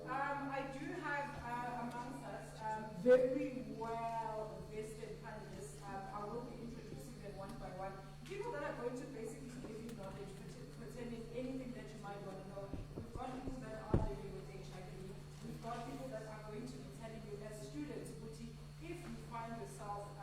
I do have amongst us very well vested panelists. I will be introducing them one by one. People that are going to basically give you knowledge pertaining anything that you might want to know. We've got people that are living with HIV. We've got people that are going to be telling you as students, Buti, if you find yourself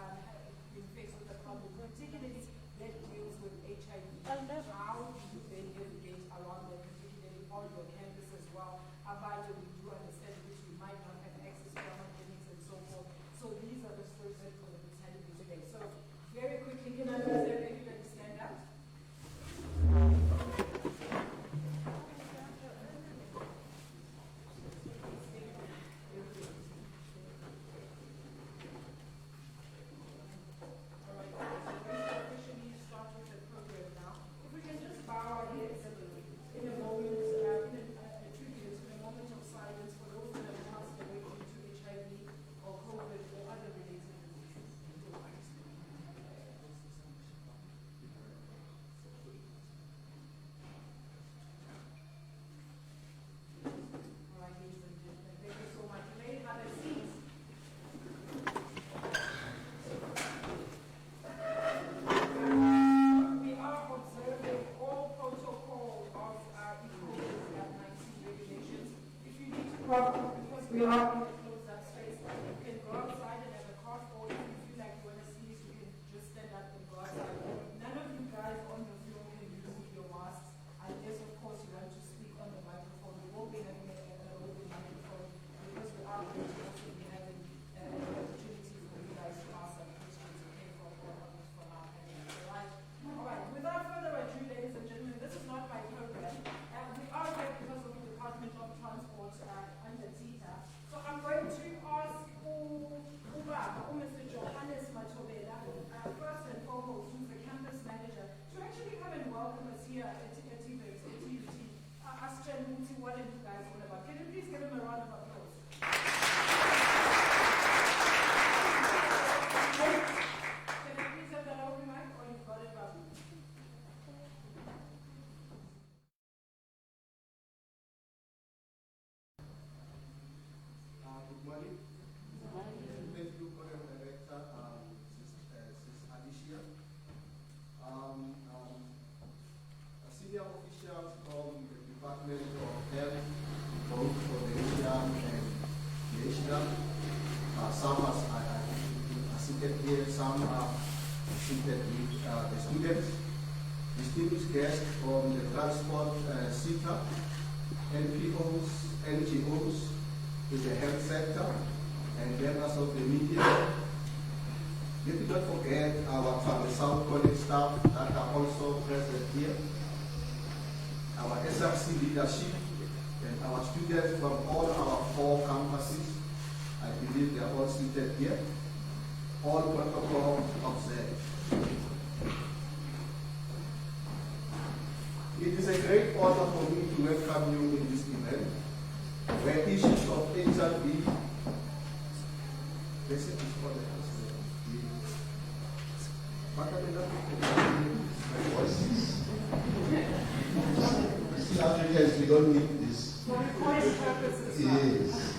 being faced with a problem, particularly that deals with HIV, how do you then navigate around that, particularly on your campus as well? Abide, we do understand that you might not have access to our clinics and so forth. So these are the stories that we're going to be telling you today. So very quickly, can I please have everybody stand up? Because we are in a closed up space, you can go outside and have a cough, or if you feel like you want to sneeze, you can just stand up and go outside. None of you guys on the floor can use your masks, unless of course you want to speak on the microphone. We will be having an open microphone because we are going to also be having an opportunity for you guys to ask some questions and hear from our panelists. Alright, without further ado, ladies and gentlemen, this is not my program. We are here because of the Department of Transport under TITA. So I'm going to ask Mr. Johannes Matobela, first and foremost, who's the campus manager, to actually come and welcome us here at TUT. Ask Chen Muti, what are you guys all about? Can you please give him a round of applause? Can you please have that open mic, or you've got it up? Good morning. Thank you, Program Director, Sis Alicia. Senior officials from the Department of Health, both provincial and national. Some are seated here, some are seated with the students. Distinguished guests from the transport sector, NPOs, NGOs, in the health sector, and members of the media. Let me not forget our from the South College staff that are also present here, our SRC leadership, and our students from all our 4 campuses. I believe they are all seated here. All protocols observed. It is a great honor for me to welcome you in this event, where issues of HIV, Africans, we don't need this. Yes.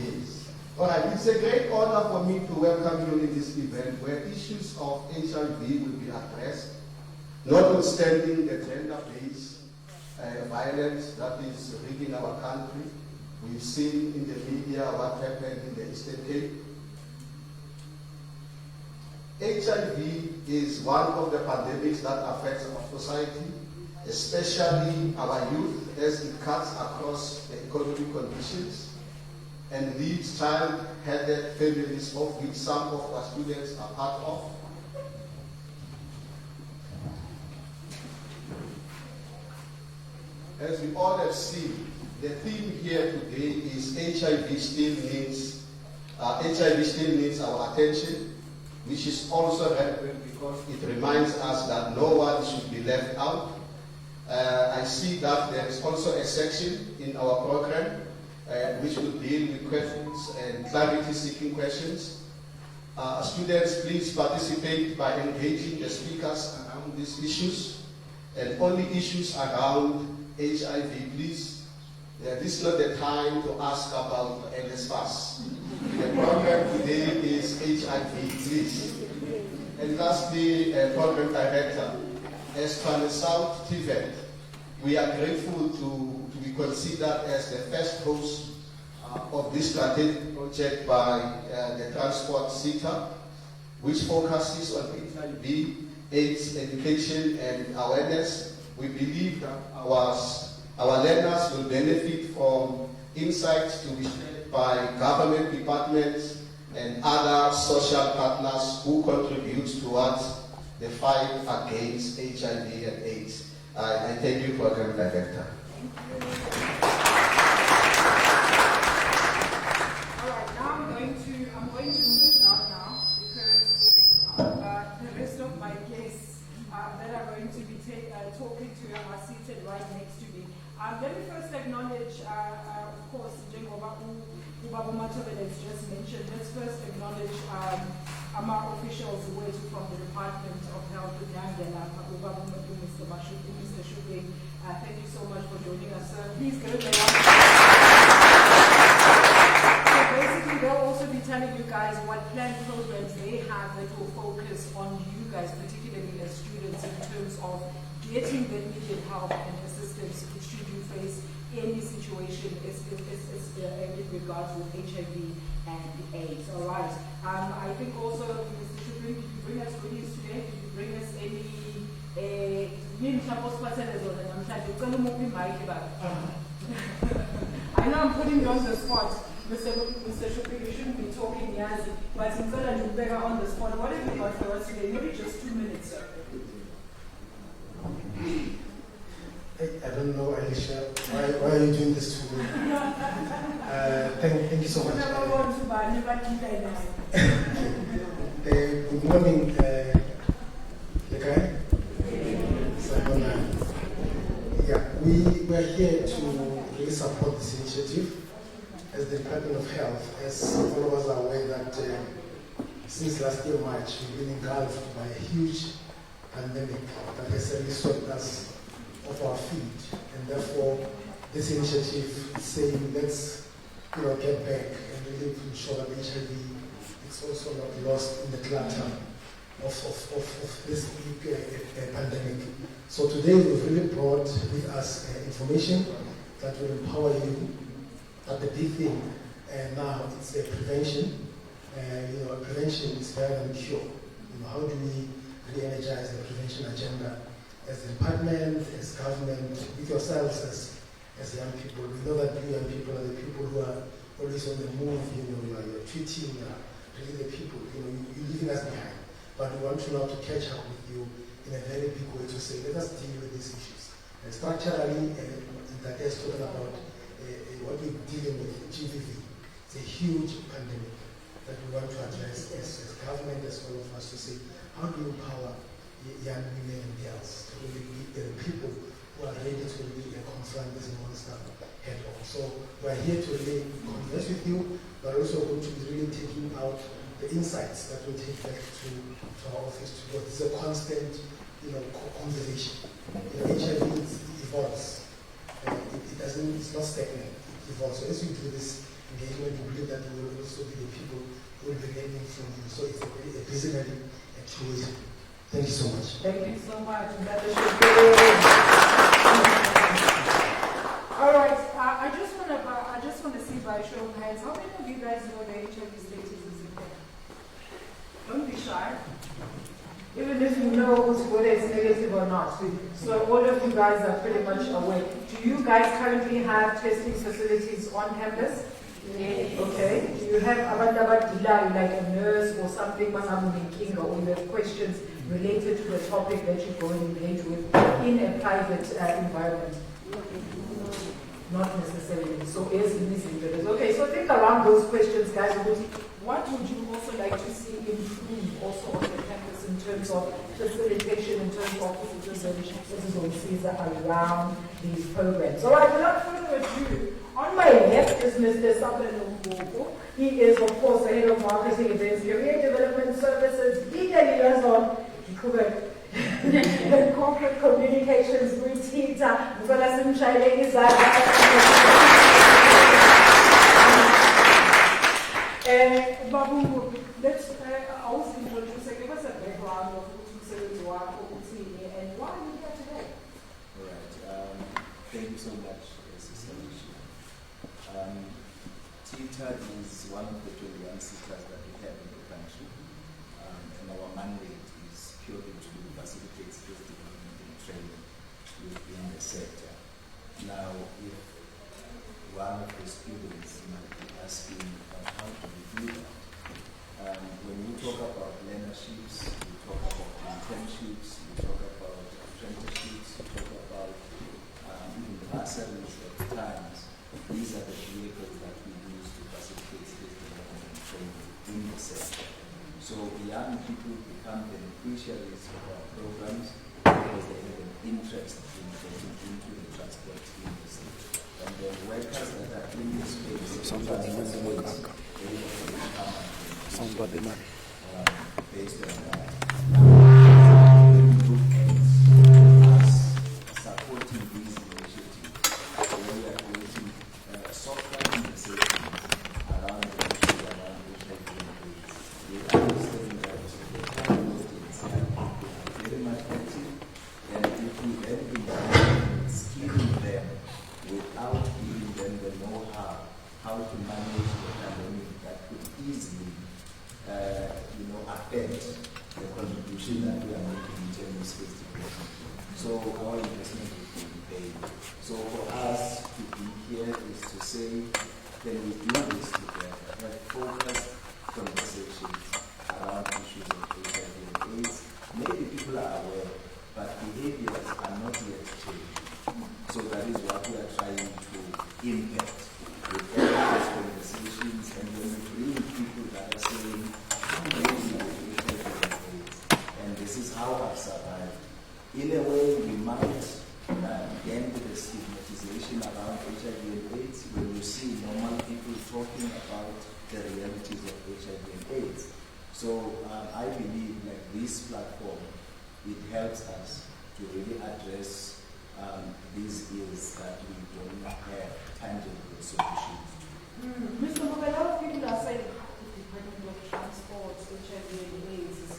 Yes. All right, it's a great honor for me to welcome you in this event where issues of HIV will be addressed, notwithstanding the gender-based violence that is rigging our country. We've seen in the media what happened in the Eastern Cape. HIV is one of the pandemics that affects our society, especially our youth, as it cuts across the economic conditions and leads child-headed families, of which some of our students are part of. As we all have seen, the theme here today is HIV still needs our attention, which is also relevant because it reminds us that no one should be left out. I see that there is also a section in our program which will deal with questions and clarity-seeking questions. Students, please participate by engaging the speakers around these issues, and only issues around HIV, please This is not the time to ask about NSFAS. The problem today is HIV, please. And lastly, Program Director, as Tran South TVET, we are grateful to be considered as the first host of this strategic project by the transport sector, which focuses on HIV, AIDS education and awareness. We believe that our learners will benefit from insights to be shared by government departments and other social partners who contribute towards the fight against HIV and AIDS. I thank you, Program Director. All right, now I'm going to sit down now because the rest of my guests that are going to be talking to you are seated right next to me. Let me first acknowledge, of course, Ubaba Matobel has just mentioned, let's first acknowledge our officials waiting from the Department of Health in Yangela, Ubaba Matu, Mr. Shuping. Thank you so much for joining us, sir. Please go ahead. So basically, they'll also be telling you guys what planned programs they have that will focus on you guys, particularly as students, in terms of getting the needed help and assistance should you face any situation in regards with HIV and AIDS. All right. I think also, Mr. Shuping, did you bring us goodies today? Did you bring us any? I know I'm putting you on the spot, Mr. Shuping, you shouldn't be talking Yazi, but instead of you better on the spot, what have you got for us today? Maybe just 2 minutes, sir. I don't know, Alicia. Why are you doing this to me? Thank you so much. Good morning, the guy. Yeah, we are here to really support this initiative as the Department of Health. As all of us are aware that since last year March, we've been engulfed by a huge pandemic that has really swept us off our feet, and therefore this initiative is saying let's get back and really ensure that HIV is also not lost in the clutter of this pandemic. So today we've really brought with us information that will empower you. But the big thing now is prevention. Prevention is better than cure. How do we re-energize the prevention agenda as a department, as government, with yourselves as young people? We know that you young people are the people who are always on the move. You're tweeting, really the people. You're leaving us behind. But we want to now to catch up with you in a very big way to say, let us deal with these issues. And structurally, that is talking about what we're dealing with, GVV. It's a huge pandemic that we want to address as government, as all of us, to say, how do you empower young women and girls to really be the people who are ready to really confront this monster head on. So we're here to really converse with you, but also going to be really taking out the insights that will take back to our office to go. It's a constant, conversation. HIV evolves. It's not stagnant. It evolves. So as we do this engagement, we believe that we will also be the people who will be learning from you. So it's a visionary actuation. Thank you so much. Thank you so much. All right. I just want to see by show of hands, how many of you guys know the HIV status is in there? Don't be shy. Even if you know whether it's negative or not. So all of you guys are pretty much aware. Do you guys currently have testing facilities on campus? Yes. Okay. Do you have like a nurse or something, or you have questions related to the topic that you go and engage with in a private environment? Not necessarily. So here's the missing bit. Okay, so think around those questions, guys. What would you also like to see improve also on the campus in terms of facilitation, in terms of facilities around these programs? All right, without further ado, on my left is Mr. Sabelo Mboko. He is, of course, the head of marketing, events, career development services, liaison, corporate communications, SETA is one of the 21 SETAs that we have in the country, and our mandate is purely to facilitate skills development and training within the sector. Now, if one of the students might be asking how do we do that, when we talk about learnerships, we talk about internships, we talk about apprenticeships, we talk about even bursaries at times. These are the vehicles that we use to facilitate skills development and training in the sector. So young people become beneficiaries of our programs because they have an interest in getting into the transport industry. And the workers that are in this space, somebody based on that. Look at us supporting these initiatives. We are creating software conversation around the issue around HIV and AIDS. We understand that the audience are very much active, and if we then begin skilling them without giving them the know-how, how to manage the pandemic that could easily affect the contribution that we are making in terms of space development. So our investment will be paid. So for us to be here is to say, can we do this together? Have focused conversations around issues of HIV and AIDS. Maybe people are aware, but behaviors are not yet changed. So that is what we are trying to impact with all these conversations. And when we bring people that are saying, I'm living with HIV and AIDS, and this is how I've survived. In a way, we might end the stigmatization around HIV and AIDS when you see normal people talking about the realities of HIV and AIDS. So I believe like this platform, it helps us to really address these ills that we don't have tangible solutions. Mr. Mobile, a lot of people are saying the Department of Transport, HIV and AIDS is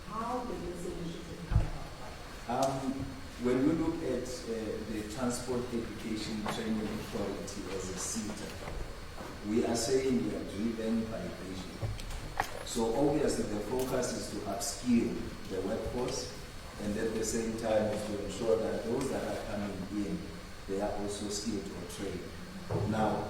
how did this initiative come about? When we look at the Transport Education Training Authority as a SETA, we are saying we are driven by vision. So obviously the focus is to upskill the workforce, and at the same time is to ensure that those that are coming in, they are also skilled or trained. Now,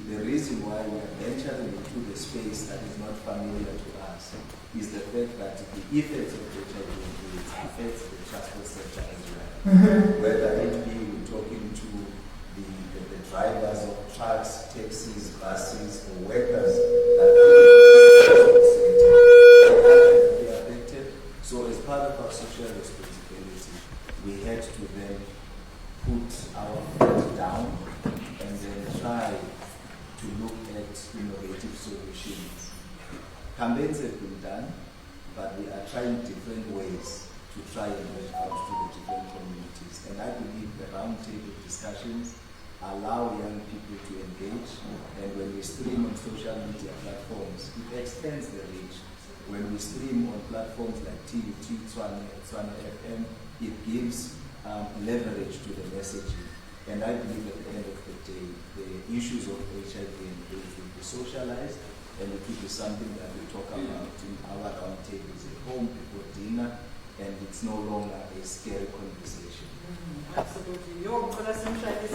the reason why we are venturing into the space that is not familiar to us is the fact that the effects of HIV and AIDS affects the transport sector as well. Whether it be we're talking to the drivers of trucks, taxis, buses, or workers that are affected. So as part of our social responsibility, we had to then put our foot down and then try to look at innovative solutions. Campaigns have been done, but we are trying different ways to try and reach out to the different communities. And I believe the roundtable discussions allow young people to engage, and when we stream on social media platforms, it extends the reach. When we stream on platforms like TUT, Tswana FM, it gives leverage to the messaging. And I believe at the end of the day, the issues of HIV and AIDS will be socialized, and it will be something that we talk about in our roundtables at home before dinner, and it's no longer a scary conversation. Absolutely. Your sunshine is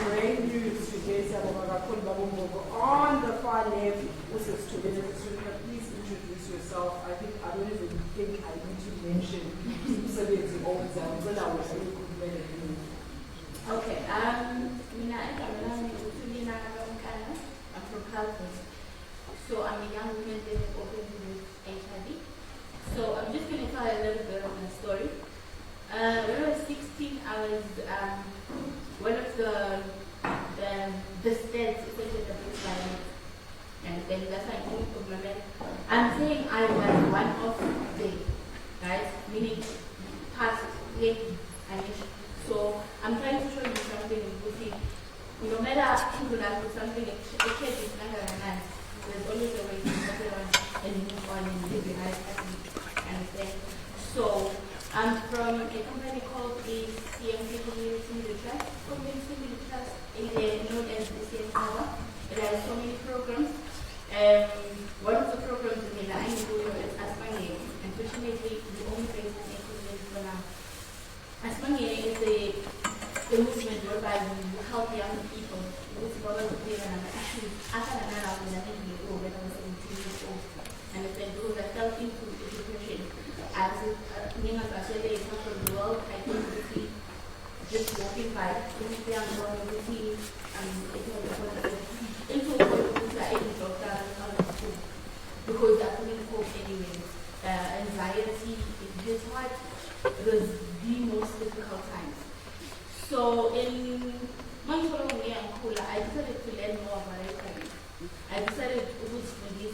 great news today. On the far left, this is to please introduce yourself. I don't even think I need to mention Okay, I'm from Calvin. So I'm a young woman living openly with HIV. So I'm just going to tell a little bit of my story. When I was 16, I was one of the states affected by it. And then that's why I came from my bed. I'm saying I was one of the guys, meaning past lady. So I'm trying to show you something you see. No matter who does something, a kid is not a man. There's always a way to move on and move on and live your life and thing. So I'm from a company called the CMC Community Redress Community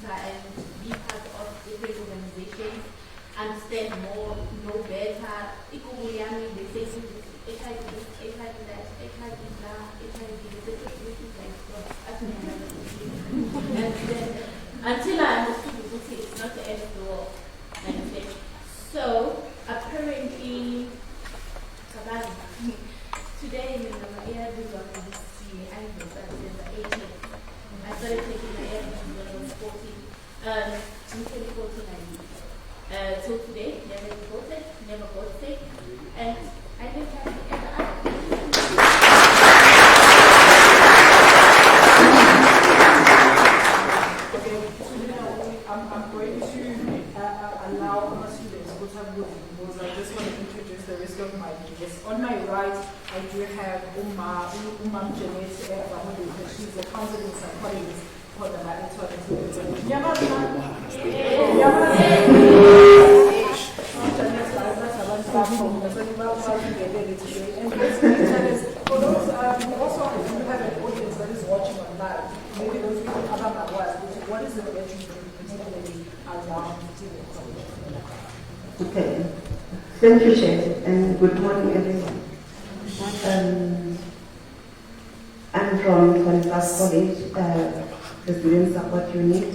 register and be part of different organizations, understand more, know better. Ikubuyami, they say HIV this, HIV that, HIV blah, HIV this, and then until I understood it's not the end of the world. So apparently, today in my ARV was I started taking my ARV when I was 14. In 2014, till today, never reported, never got sick, and I didn't have to ever I'm going to allow my students to have with me because I just want to introduce the rest of my guests. On my right, I do have Umam Janet. She's a counseling psychologist for the for those who also have an audience that is watching online, maybe those who don't have my words, what is the veteran particularly around the Okay. Thank you, Chair, and good morning, everyone. I'm from 21st College, the Student Support Unit,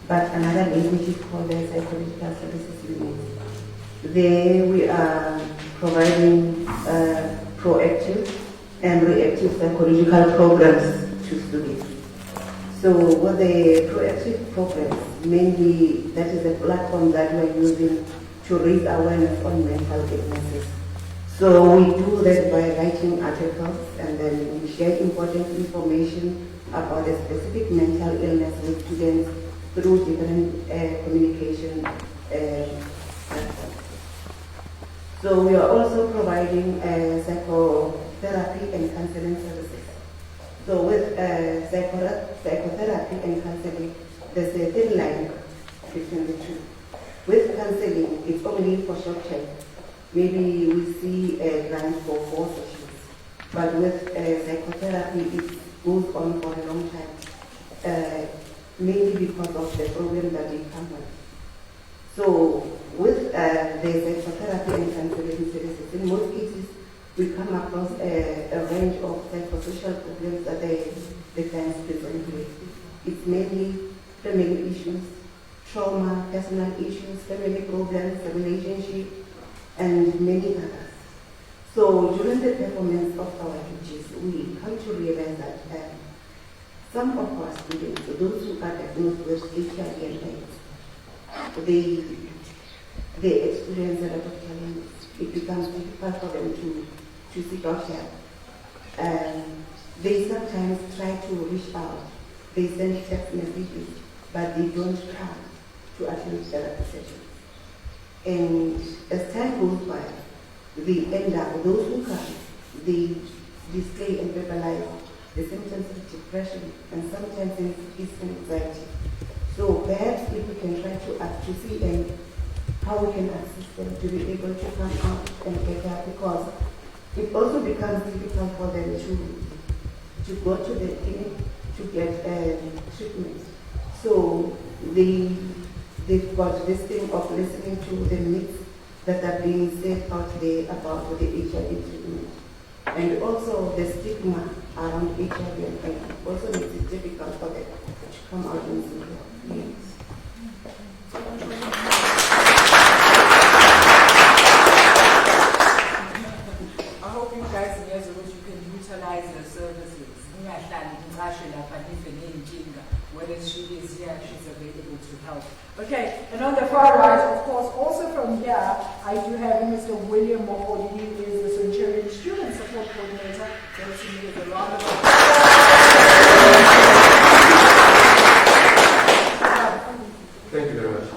but another name which is called the Psychological Services Unit. There we are providing proactive and reactive psychological programs to students. So with the proactive programs, mainly that is a platform that we're using to raise awareness on mental illnesses. So we do that by writing articles and then we share important information about a specific mental illness with students through different communication platforms. So we are also providing psychotherapy and counseling services. So with psychotherapy and counseling, there's a thin line between the two. With counseling, it's only for short term. Maybe we see a grant for 4 sessions. But with psychotherapy, it goes on for a long time, mainly because of the problem that they come with. So with the psychotherapy and counseling services, in most cases, we come across a range of psychosocial problems that the clients present with. It's mainly family issues, trauma, personal issues, family problems, relationship, and many others. So during the performance of our duties, we come to realize that some of our students, those who are diagnosed with HIV and AIDS, they experience a lot of challenges. It becomes difficult for them to seek out help. They sometimes try to reach out. They send text messages, but they don't come to attend therapy sessions. And as time goes by, they end up, those who come, they display and verbalize the symptoms of depression and sometimes it's anxiety. So perhaps if we can try to see and how we can assist them to be able to come out and get help, because it also becomes difficult for them to go to the clinic to get treatment. So they've got this thing of listening to the myths that are being said out there about the HIV treatment. And also the stigma around HIV and AIDS also makes it difficult for them to come out and see help. Yes. I hope you guys in Yazoo you can utilize the services. Whether she is here, she's available to help. Okay, and on the far right, of course, also from here, I do have Mr. William Moholi. He is the Centurion Student Support Coordinator. Let's give a round of Thank you very much.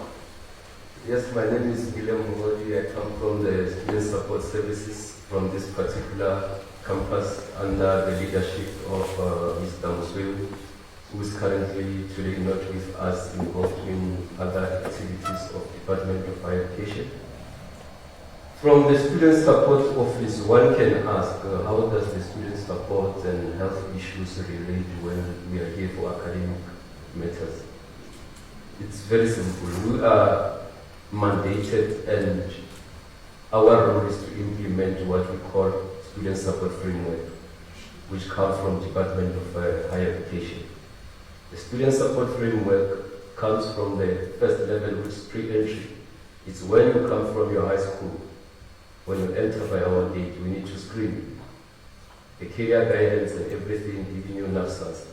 Yes, my name is William Moholi. I come from the Student Support Services from this particular campus under the leadership of Mr. Musweu, who is currently today not with us, involved in other activities of Department of Higher Education. From the Student Support Office, one can ask, how does the student support and health issues relate when we are here for academic matters? It's very simple. We are mandated, and our role is to implement what we call student support framework, which comes from Department of Higher Education. The student support framework comes from the first level, which is pre-entry. It's when you come from your high school. When you enter by our gate, we need to screen you. The career guidance and everything, giving you NAFSAs.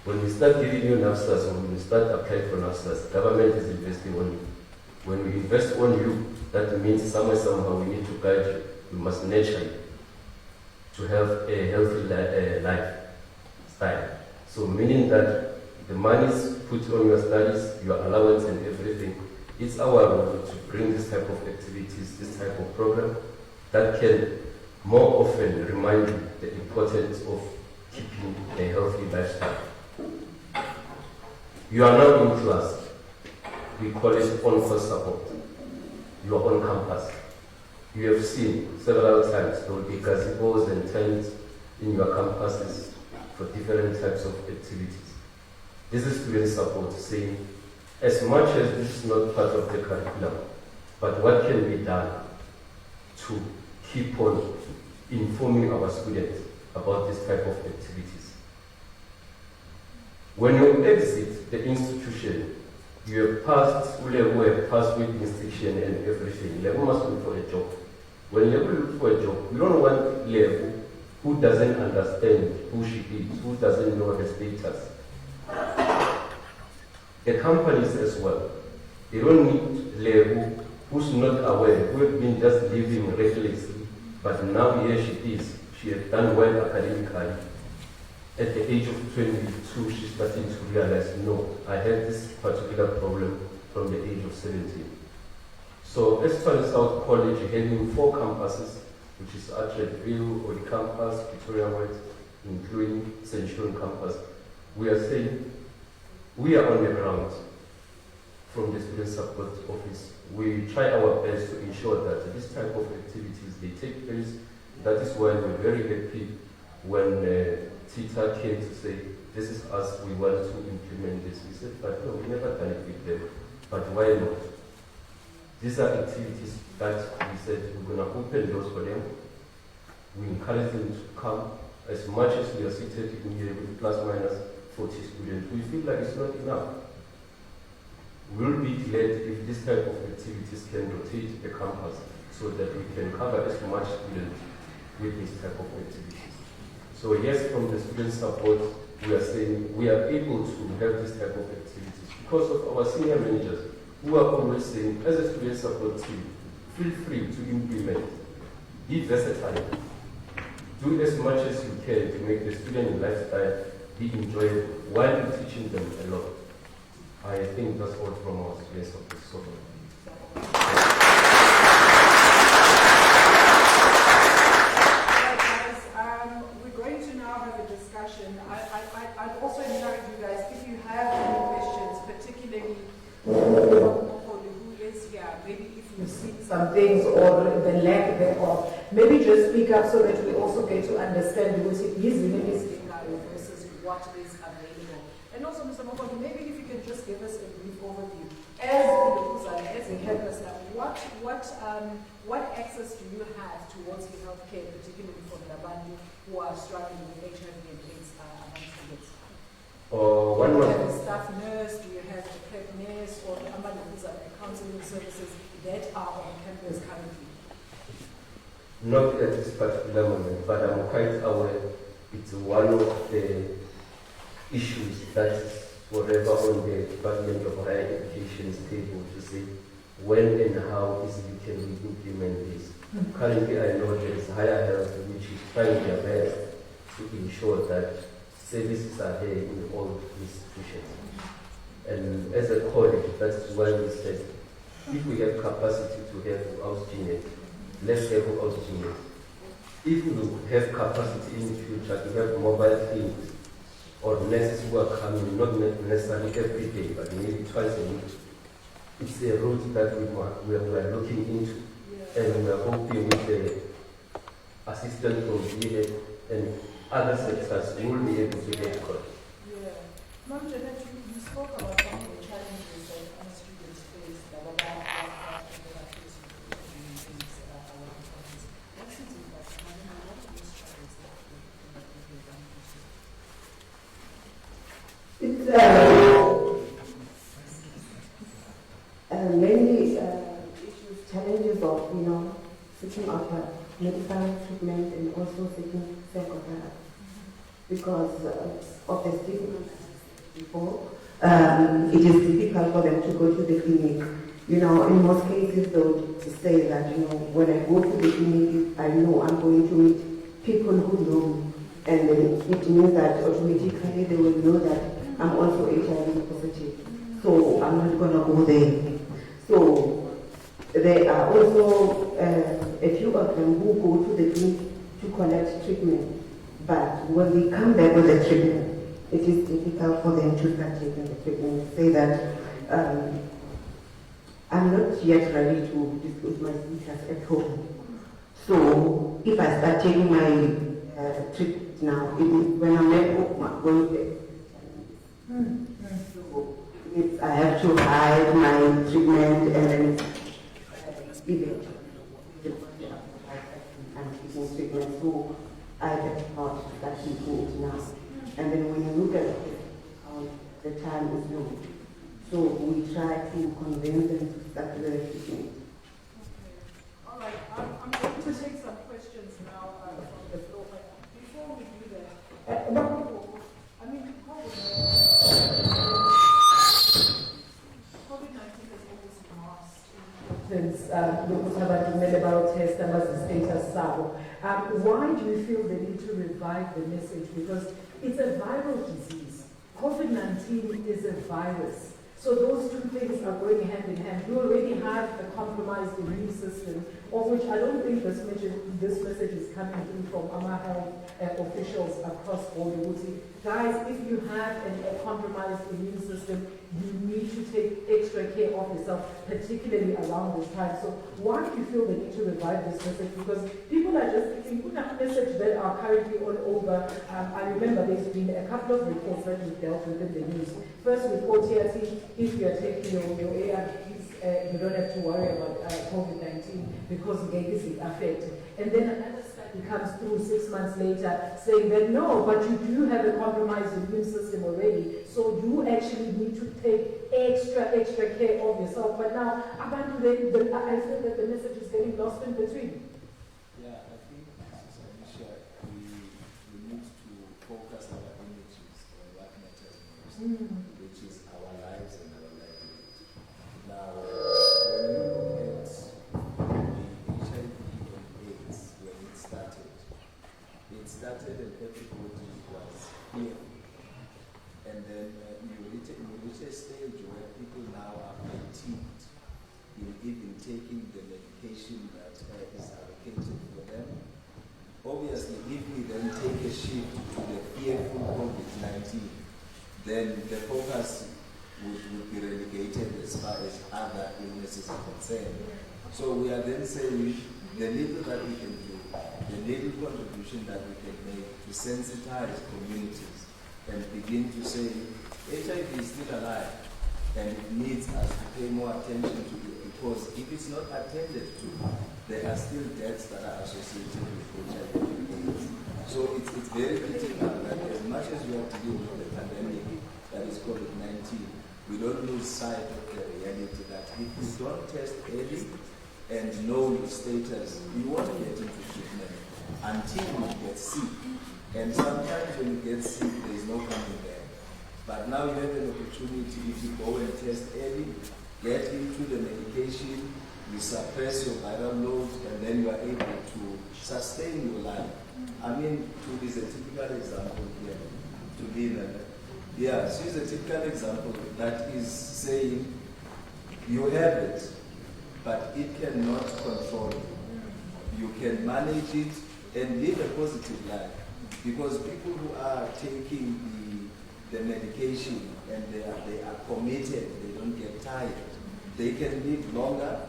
When we start giving you NAFSAs, when we start applying for NAFSAs, government is investing on you. When we invest on you, that means somehow we need to guide you. We must nurture you to have a healthy lifestyle. So meaning that the money is put on your studies, your allowance and everything. It's our role to bring this type of activities, this type of program that can more often remind you the importance of keeping a healthy lifestyle. You are now in class. We call it on-course support. You are on campus. You have seen several times there will be gazebos and tents in your campuses for different types of activities. This is student support, saying, as much as this is not part of the curriculum, but what can be done to keep on informing our students about this type of activities. When you exit the institution, you have passed school level, have passed with distinction and everything. Level must look for a job. When level looks for a job, we don't want level who doesn't understand who she is, who doesn't know her status. The companies as well, they don't need level who's not aware, who have been just living recklessly, but now here she is. She has done well academically. At the age of 22, she's starting to realize, no, I had this particular problem from the age of 17. So Eastern South College having 4 campuses, which is Atletville, Old Campus, Victoria White, including Centurion Campus. We are saying, we are on the ground from the Student Support Office. We try our best to ensure that this type of activities, they take place. That is why we're very happy when TITA came to say, this is us, we want to implement this. We said, but no, we never done it with them. But why not? These are activities that we said we're going to open doors for them. We encourage them to come. As much as we are seated in here with plus minus 40 students, we feel like it's not enough. We'll be glad if this type of activities can rotate the campus so that we can cover as much students with this type of activities. So yes, from the student support, we are saying we are able to have this type of activities because of our senior managers who are always saying, as a student support team, feel free to implement, be versatile, do as much as you can to make the student lifestyle be enjoyable while you're teaching them a lot. I think that's all from our student support so far. I'd also encourage you guys, if you have any questions, particularly who is here, maybe if you've seen some things or the lack thereof, maybe just speak up so that we also get to understand what it is versus what is available. And also, Mr. Mokondi, maybe if you can just give us a brief overview. As a helper, what access do you have towards the healthcare, particularly for the Labantu who are struggling with HIV and AIDS among students? Do you have a staff nurse? Do you have a prep nurse or the counseling services that are on campus currently? Not at this particular moment, but I'm quite aware it's one of the issues that is forever on the Department of Higher Education's table to say when and how easily can we implement this. Currently, I know there is Higher Health which is trying their best to ensure that services are there in all institutions. And as a college, that's why we said, if we have capacity to have house genius, let's have house genius. If we have capacity in the future to have mobile clinics or nurses who are coming, not necessarily every day, but maybe twice a week, it's a route that we are looking into. Yeah. And we are hoping with the assistance from VA and other sectors, we will be able to get caught. Yeah. Ma'am Janet, you spoke about some of the challenges that seeking out medical treatment and also seeking psychotherapy because of the stigma before. It is difficult for them to go to the clinic. You know, in most cases, they would say that, you know, when I go to the clinic, I know I'm going to meet people who know me. And then it means that automatically they will know that I'm also HIV positive. So I'm not going to go there. So there are also a few of them who go to the clinic to collect treatment. But when they come back with the treatment, it is difficult for them to start taking the treatment. Say that I'm not yet ready to disclose my status at home. So if I start taking my treatment now, it is when I'm at home, I'm going to. So I have to hide my treatment and then eventually I'm taking treatment. So I have not start taking it now. And then when you look at it, the time is low. So we try to convince them to start the treatment. Okay. All right. I'm going to take some questions now from the floor. But before we do that, I mean, COVID-19 has always masked. Why do you feel the need to revive the message? Because it's a viral disease. COVID-19 is a virus. So those two things are going hand in hand. You already have a compromised immune system, of which I don't think this message is coming in from our health officials across board. Guys, if you have a compromised immune system, you need to take extra care of yourself, particularly around this time. So why do you feel the need to revive this message? Because people are just thinking, put a message that are currently all over. I remember there's been a couple of reports that we've dealt with in the news. First with OTRT, if you're taking your ARVs, you don't have to worry about COVID-19 because it is affected. And then another study comes through 6 months later saying that no, but you do have a compromised immune system already, so you actually need to take extra care of yourself. But now, I feel that the message is getting lost in between. Yeah, I think, Mrs. Anisha, we need to focus our energies on what matters most, which is our lives and our livelihood. Now, when you look at the HIV and AIDS, when it started and everybody was here. And then you reach a stage where people now are fatigued in even taking the medication that is allocated for them. Obviously, if we then take a shift to the fearful COVID-19, then the focus would be relegated as far as other illnesses are concerned. So we are then saying the little that we can do, the little contribution that we can make to sensitize communities and begin to say HIV is still alive and it needs us to pay more attention to it, because if it's not attended to, there are still deaths that are associated with HIV and AIDS. So it's very critical that as much as we have to deal with the pandemic that is COVID-19, we don't lose sight of the reality that if you don't test early and know your status, you won't get into treatment until you get sick. And sometimes when you get sick, there is no coming back. But now you have an opportunity, if you go and test early, get into the medication, you suppress your viral load, and then you are able to sustain your life. I mean, Tubi is a typical example here. Yeah, she's a typical example that is saying you have it, but it cannot control you. You can manage it and live a positive life. Because people who are taking the medication and they are committed, they don't get tired, they can live longer,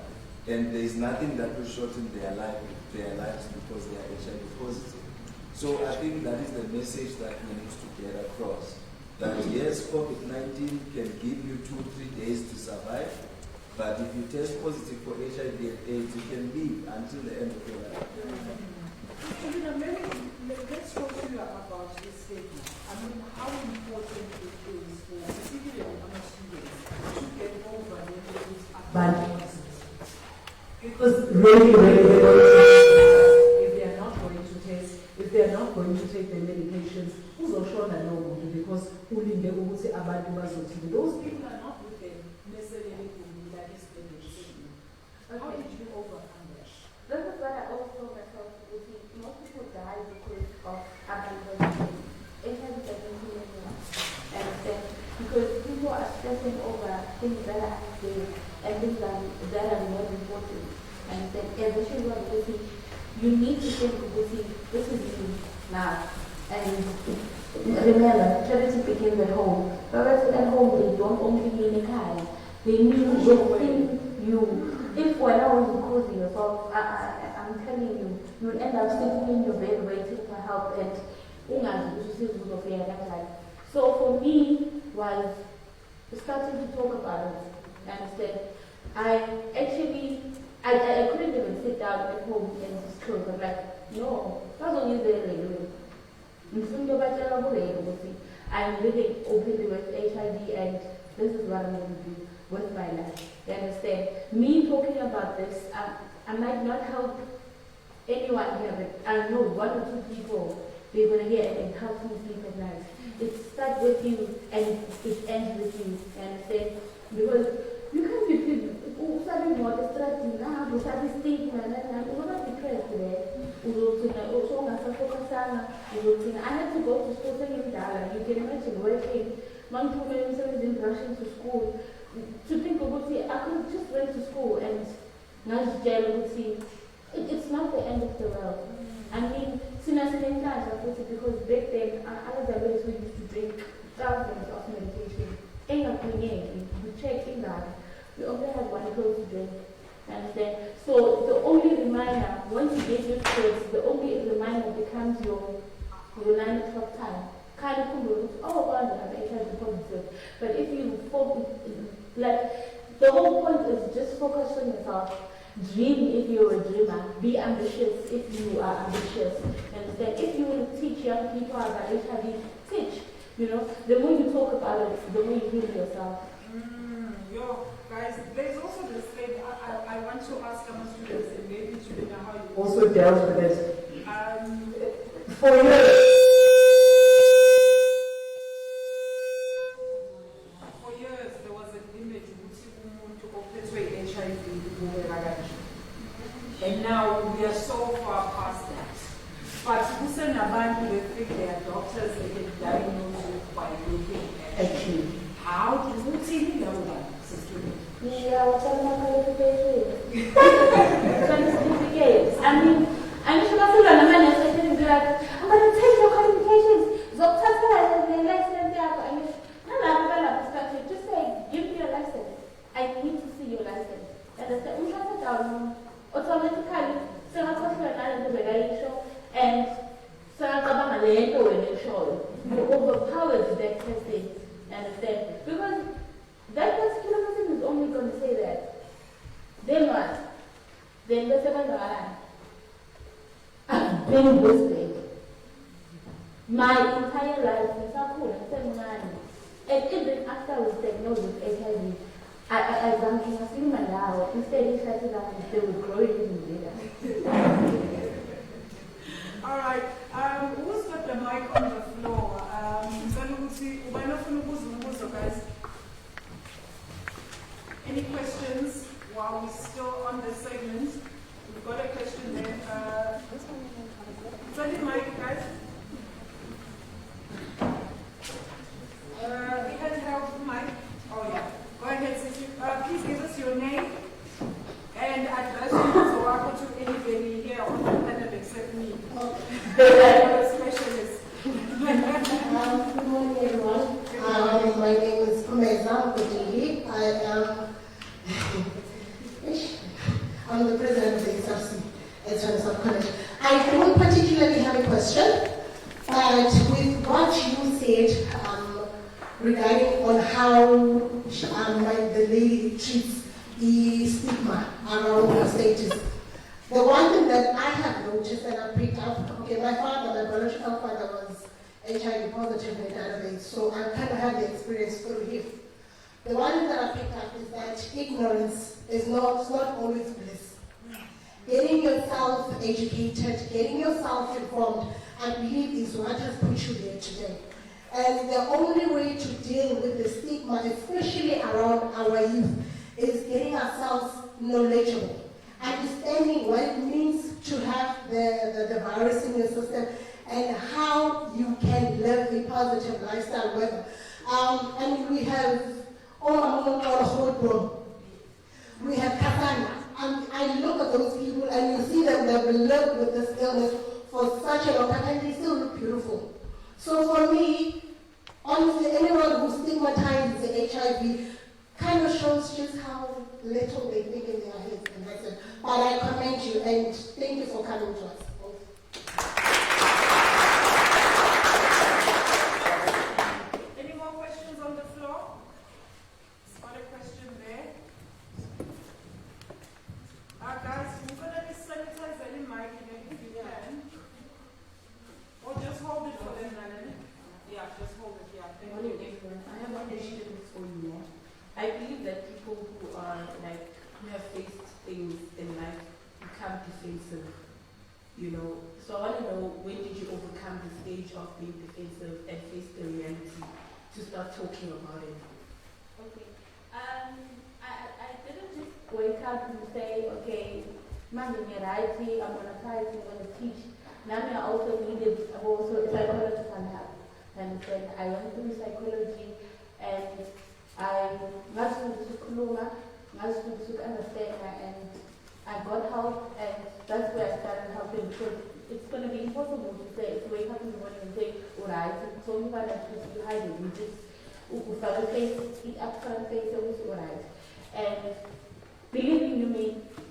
and there is nothing that will shorten their lives because they are HIV positive. So I think that is the message that we need to get across. That yes, COVID-19 can give you 2-3 days to survive, but if you test positive for HIV and AIDS, you can live until the end of your life. Let's talk to you about this statement. I mean, how important it is for particularly our students to get over their But because really, going to take the medications, uzoshona no muntu because ulinde ukuthi abantu bazothini. Those people are not with them necessarily like it's the medicine. How did you overcome that? This is what I always told myself. Most people die because of abandonment. HIV doesn't heal anyone. Because people are stressing over things that are unsafe and things that are not important. And then eventually you need to think, this is you now. And remember, charity begins at home. Whereas at home, they don't only mean a kind. They mean you. If when I was causing yourself, I'm telling you, you will end up sitting in your bed waiting for help and so for me was starting to talk about it. Understand? I couldn't even sit down at home and disclose. I'm like, no, that's what you're doing. I'm living openly with HIV and this is what I'm going to do with my life. You understand? Me talking about this, I might not help anyone here, but I know one or two people, they're going to hear it and help me sleep at night. It starts with you and it ends with you. You understand? Because you can't be studying more distracting now, you study stigma, and you're not depressed today. I had to go to school saying that. You can imagine working, one, 2 minutes in rushing to school. To think about it, I could just went to school and now it's jail. It's not the end of the world. I mean, because back then, other than we used to drink thousands of medication. We check in that. We only have one close to drink. Understand? So the only reminder, once you get used to it, the only reminder becomes your 9 o'clock time. Kind of cool, I'm HIV positive. But if you focus, like, the whole point is just focus on yourself. Dream if you're a dreamer. Be ambitious if you are ambitious. Understand? If you want to teach young people about HIV, teach. You know, the more you talk about it, the more you heal yourself. Yo, guys, there's also this thing I want to ask our students, and maybe you know how you also dealt with it. For years, there was an image of HIV, and now we are so far past that. But who send a man to think they are doctors, they can diagnose you by looking at you. How do you see the other system? Yeah, what's up, my qualifications? I mean, I'm sure I'm going to be like, I'm going to take your qualifications. Just say, give me your license. I need to see your license. And I said, automatically, and you overpowered that testing. Understand? Because that particular person is only going to say that. Then what? Then the second one. I've been this big. My entire life is so cool. And even after I was diagnosed with HIV, I was in my now. Instead, he started out and they were growing even bigger. All right. Who's got the mic on the floor? Guys. Any questions while we're still on this segment? We've got a question there. Send the mic, guys. We can help the mic. Oh, yeah. Go ahead, sister. Please give us your name and address you so I go to anybody here on the panel except me. I'm a specialist. Good morning, everyone. My name is Kumeza Kujili. I'm the president of the SRC at Sub College. I don't particularly have a question, but with what you said regarding on how the lady treats the stigma around her status, the one thing that I have noticed and I picked up, okay, my biological father was HIV positive and died of AIDS, so I kind of had the experience through him. The one thing that I picked up is that ignorance is not always bliss. Getting yourself educated, getting yourself informed. I believe is what has put you there today. And the only way to deal with the stigma, especially around our youth, is getting ourselves knowledgeable, understanding what it means to have the virus in your system, and how you can live a positive lifestyle with it. And we have we have Katana. I look at those people and you see them, they've lived with this illness for such a long time and they still look beautiful. So for me, honestly, anyone who stigmatizes the HIV kind of shows just how little they think in their heads. And that's it. But I commend you and thank you for coming to us. Any more questions on the floor? Got a question there. Guys, we're going to sanitize any mic if you can. Or just hold it for them, Nalini. Yeah, just hold it, yeah. Thank you. I have one question for you. I believe that people who are who have faced things in life become defensive, So I want to know, when did you overcome the stage of being defensive and face the reality to start talking about it? Okay. I didn't just wake up and say, okay, I'm going to write, I'm going to try, I'm going to teach. Now I also needed psychological help. And then I went through psychology and I understood and I got help, and that's where I started helping, because it's going to be impossible to say, to wake up in the morning and say, alright, so you can't just hide it, you just eat up front face, it was alright. And believe you me,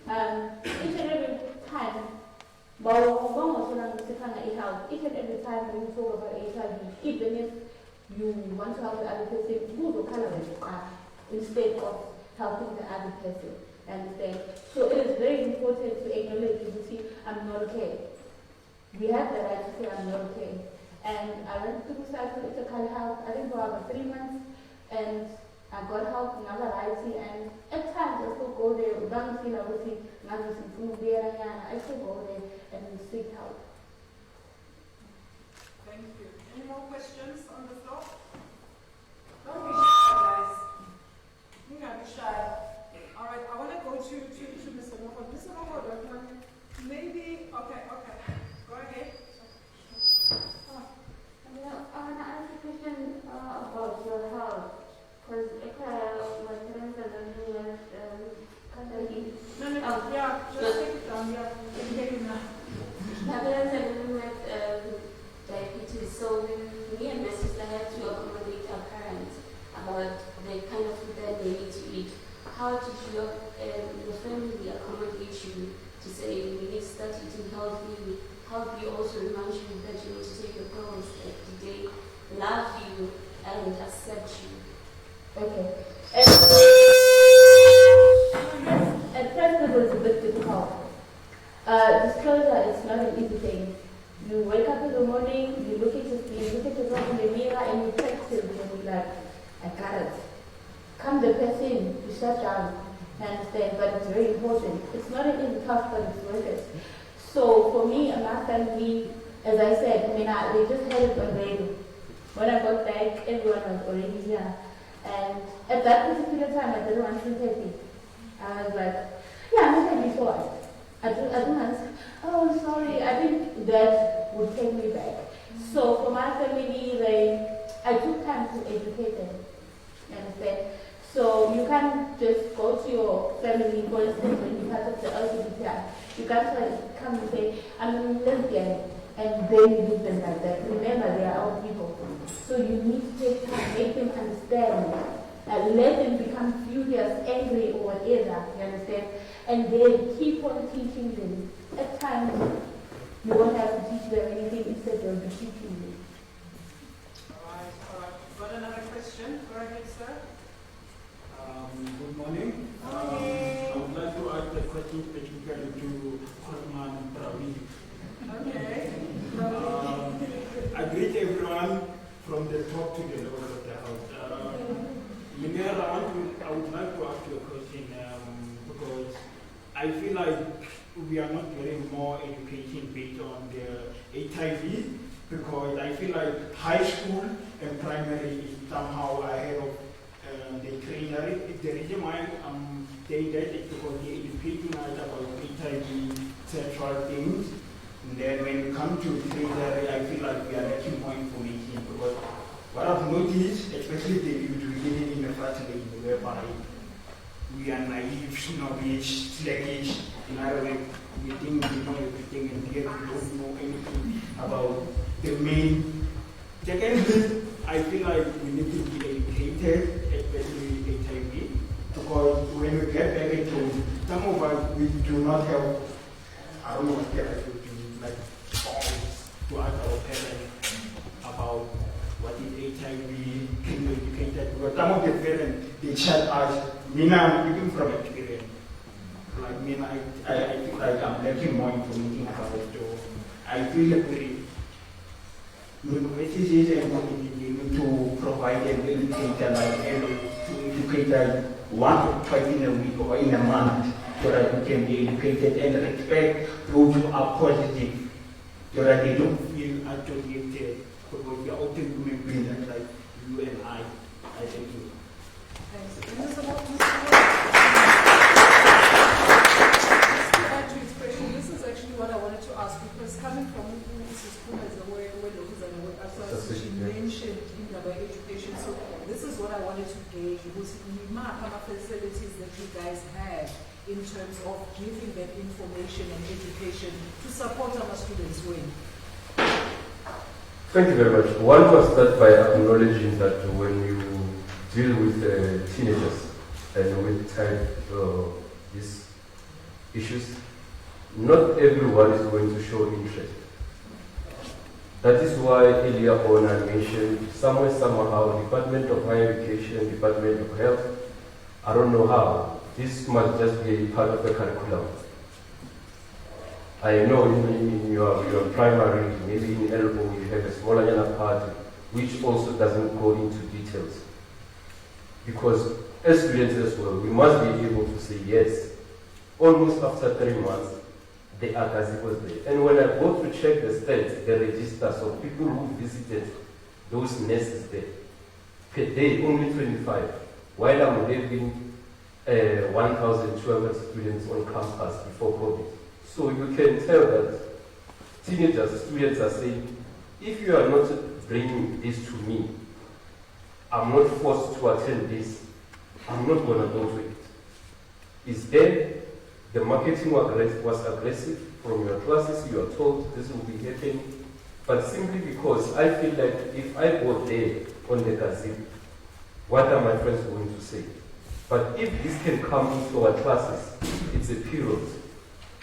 each and every time, each and every time when you talk about HIV, even if you want to help the other person, who will color instead of helping the other person. Understand? So it is very important to acknowledge and see, I'm not okay. We have the right to say I'm not okay. And I went through psychological help, I think for about 3 months, and I got help in other variety, and at times I still go there, I still go there and seek help. Thank you. Any more questions on the floor? Don't be shy, guys. You can't be shy. All right, I want to go to Mr. Moko. Mr. Moko, maybe, okay. Go ahead. I want to ask a question about your health. Because my parents are living with just take it down. Yeah, can you hear you now? my parents are living with diabetes, so me and my sister had to accommodate our parents about the kind of food that they need to eat. How did your family accommodate you to say we need to start eating healthy? How do you also remind you that you need to take your pills? Like, did they love you and accept you? Okay. At first it was a bit difficult. Disclosure is not an easy thing. You wake up in the morning, you look at yourself in the mirror and you practice and you're like, I got it. Come the person, you shut down, understand, but it's very important. It's not an easy task, but it's worth it. So for me and my family, as I said, they just had it on radio. When I got back, everyone was already here. And at that particular time, I didn't want to take it. I was like, yeah, I'm not before. I don't want to, oh, sorry, I think that would take me back. So for my family, I took time to educate them. You understand? So you can't just go to your family, for instance, when you part of the LGBTI. You can't come and say, I'm lesbian, and then leave them like that. Remember, they are our people. So you need to take time, make them understand, let them become furious, angry, or whatever, you understand? And then keep on teaching them. At times, you won't have to teach them anything, instead they'll be teaching you. All right. Got another question? Go ahead, sir. Good morning. I would like to ask a question specifically to Salman Pravi. Okay. I greet everyone from the top to the lower of the house. Minera, I would like to ask you a question because I feel like we are not getting more education based on the HIV, because I feel like high school and primary is somehow ahead of the tertiary. The reason why I'm saying that is because they're educating us about HIV sexual things. And then when it comes to tertiary, I feel like we are lacking more information, because what I've noticed, especially the youth, we get it in the first age, whereby we are naive, snobbish, sluggish. In other words, we think we know everything, and yet we don't know anything about the main. Secondly, I feel like we need to be educated, especially HIV, because when we get back into, some of us, we do not have, I don't know what they are to do, like songs to ask our parents about what is HIV, can we educate that? Because some of the parents, they tell us, me now, I'm speaking from experience. Like me, I feel like I'm lacking more information about it. So I feel like universities and need to provide an educator, like to educate like once or twice in a week or in a month, so that we can be educated and respect those who are positive, so that they don't feel associated, because we are all human beings like you and I thank you. This is actually what I wanted to ask, because coming from Mrs. Kuma's aware, she mentioned in about education, so this is what I wanted to gauge, was the facilities that you guys have in terms of giving them information and education to support our students when? Thank you very much. One was start by acknowledging that when you deal with teenagers and with these issues, not everyone is going to show interest. That is why earlier on I mentioned somewhere, somehow, Department of Higher Education, Department of Health, I don't know how, this must just be part of the curriculum. I know in your primary, maybe in Elbow, you have a smaller yana part, which also doesn't go into details. Because as students as well, we must be able to say yes. Almost after 3 months, the Agazi was there. And when I go to check the stats, the registers of people who visited those nurses there, per day only 25, while I'm having 1,200 students on campus before COVID. So you can tell that teenagers, students are saying, if you are not bringing this to me, I'm not forced to attend this, I'm not going to go to it. Is there, the marketing was aggressive from your classes, you are told this will be happening, but simply because I feel like if I go there on the gazette, what are my friends going to say? But if this can come into our classes, it's a period,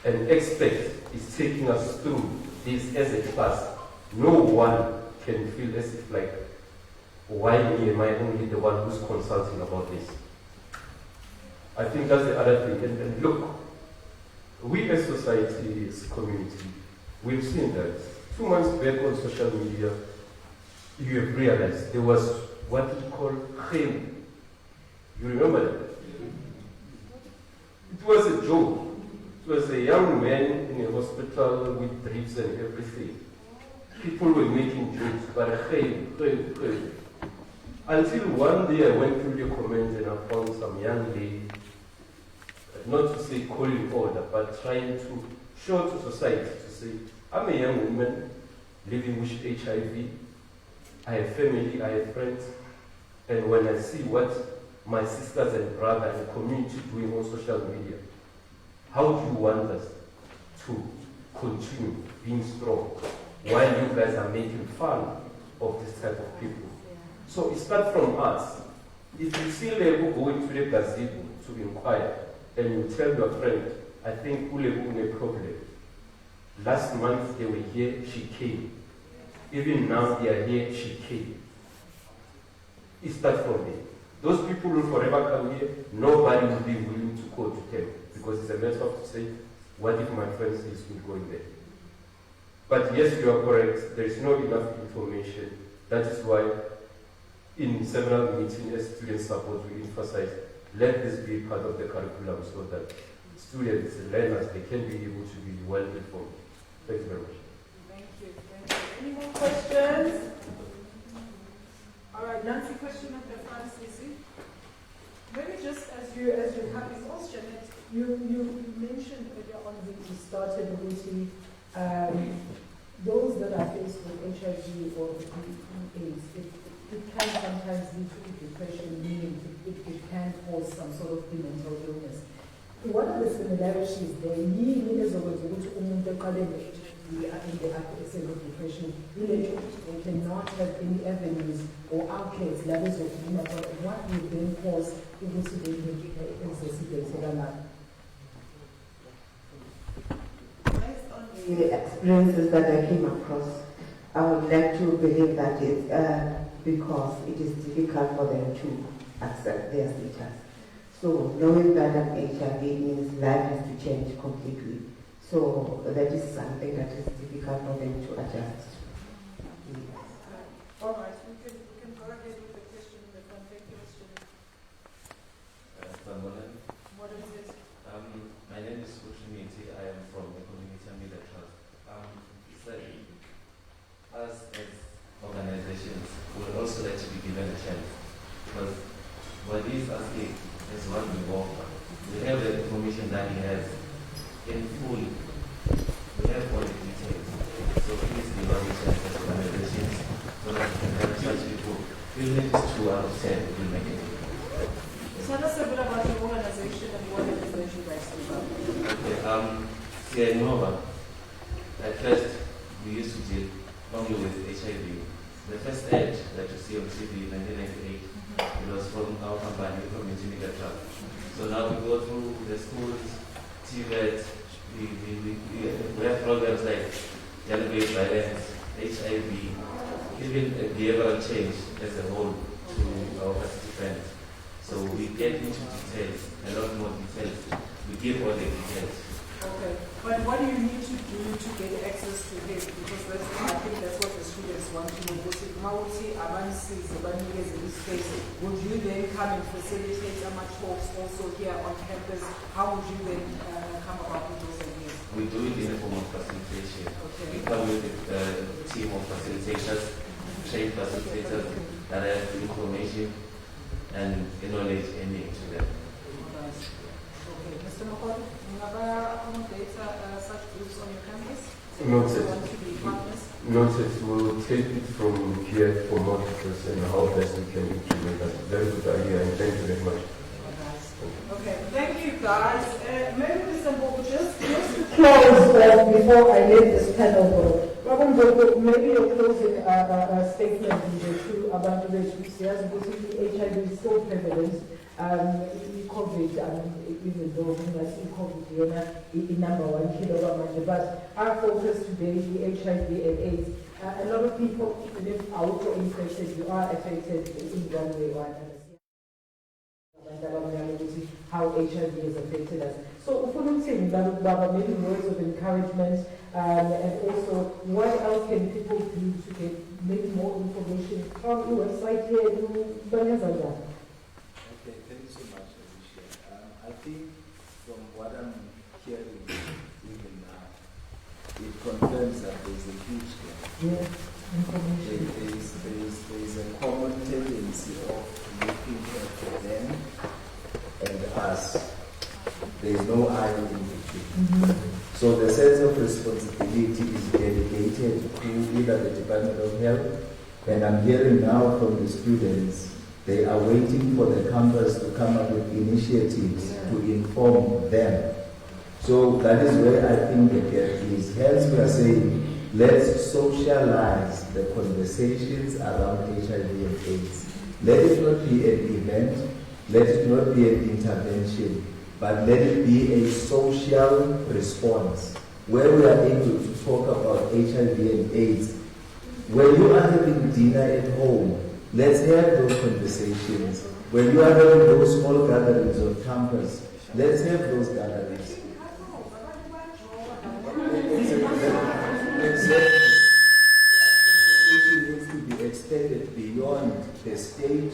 and expect is taking us through this as a class. No one can feel as if like, why me, am I only the one who's consulting about this? I think that's the other thing. And look, we as society, as a community, we've seen that 2 months back on social media, you have realized there was what we call HIV. You remember that? It was a joke. It was a young man in a hospital with drips and everything. People were making jokes, but HIV. Until one day I went through the comments and I found some young lady, not to say calling order, but trying to show to society to say, I'm a young woman living with HIV, I have family, I have friends, and when I see what my sisters and brothers and community doing on social media, how do you want us to continue being strong while you guys are making fun of this type of people? So it starts from us. If you see Lebu going to the gazebo to inquire, and you tell your friend, I think Ulebu has a problem. Last month they were here, she came. Even now they are here, she came. It starts from there. Those people will forever come here, nobody will be willing to go to them, because it's a matter of to say, what if my friend says we're going there? But yes, you are correct, there is not enough information. That is why in several meetings as student support we emphasize, let this be part of the curriculum so that students and learners, they can be able to be well informed. Thank you very much. Thank you. Thank you. Any more questions? All right, Nancy, question at the front, Cece. Maybe just as you have this question, you mentioned earlier on when you started with those that are faced with HIV or AIDS, it can sometimes lead to depression, meaning it can cause some sort of mental illness. What are the similarities there? In the episode of depression, they cannot have any avenues or outlets, levels of what will then cause people to be exacerbated a lot. Based on the experiences that I came across, I would like to believe that it's because it is difficult for them to accept their status. So knowing that an HIV means life has to change completely. So that is something that is difficult for them to adjust. All right, we can go ahead with the question in the front. Thank you, Mr. What is it? My name is Kuchimiti. I am from the Community Media Trust. As organizations, we would also like to be given a chance because what is asking is what we offer. We have the information that he has in full. We have all the details. So please give us a chance as organizations so that we can help such people. Even if it's 2 out of 10, we will make it. Tell us a bit about your organization and what it is that you guys do. Okay, Nova. At first, we used to deal only with HIV. The first ad that you see on TV in 1998, it was from our company, Community Media Trust. So now we go through the schools, TVET, we have programs like gender-based violence, HIV, even behavioral change as a whole to our participants. So we get into details, a lot more details. We give all the details. Okay, but what do you need to do to get access to it? Because I think that's what the students want to know. Would you then come and facilitate some talks also here on campus? How would you then come about with those ideas? We do it in a form of facilitation. Okay. We come with a team of facilitators, trained facilitators that have information and knowledge ending to them. Okay, Mr. Makolo, you have accommodate such groups on your campus? Noted. We'll take it from here for more details and how best we can implement that. Very good idea, and thank you very much. Okay, thank you guys. Maybe Mr. Mbogo, just to close before I leave this panel, maybe a closing statement to about the HIV is so prevalent. COVID, even though COVID is number one killer, but our focus today is HIV and AIDS. A lot of people, even if auto-infected, you are affected in one way or another. How HIV has affected us. So, maybe words of encouragement, and also what else can people do to get maybe more information from your website here in Okay, thank you so much, Alicia. I think from what I'm hearing even now, it confirms that there's a huge gap. Yes, information. There's a common tendency of looking at them and us. There's no eye in between. So the sense of responsibility is delegated to either the Department of Health, and I'm hearing now from the students, they are waiting for the campus to come up with initiatives to inform them. So that is where I think the gap is. Hence we are saying, let's socialize the conversations around HIV and AIDS. Let it not be an event, let it not be an intervention, but let it be a social response where we are able to talk about HIV and AIDS. When you are having dinner at home, let's have those conversations. When you are having those small gatherings on campus, let's have those gatherings. Conversation needs to be extended beyond the stage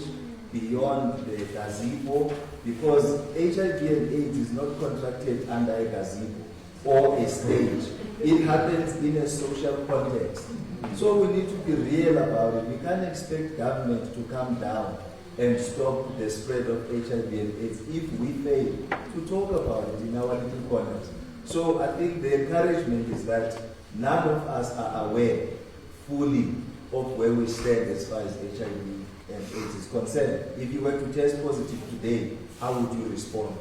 beyond the gazebo, because HIV and AIDS is not contracted under a gazebo or a stage. It happens in a social context. So we need to be real about it. We can't expect government to come down and stop the spread of HIV and AIDS if we fail to talk about it in our little corners. So I think the encouragement is that none of us are aware fully of where we stand as far as HIV and AIDS is concerned. If you were to test positive today, how would you respond?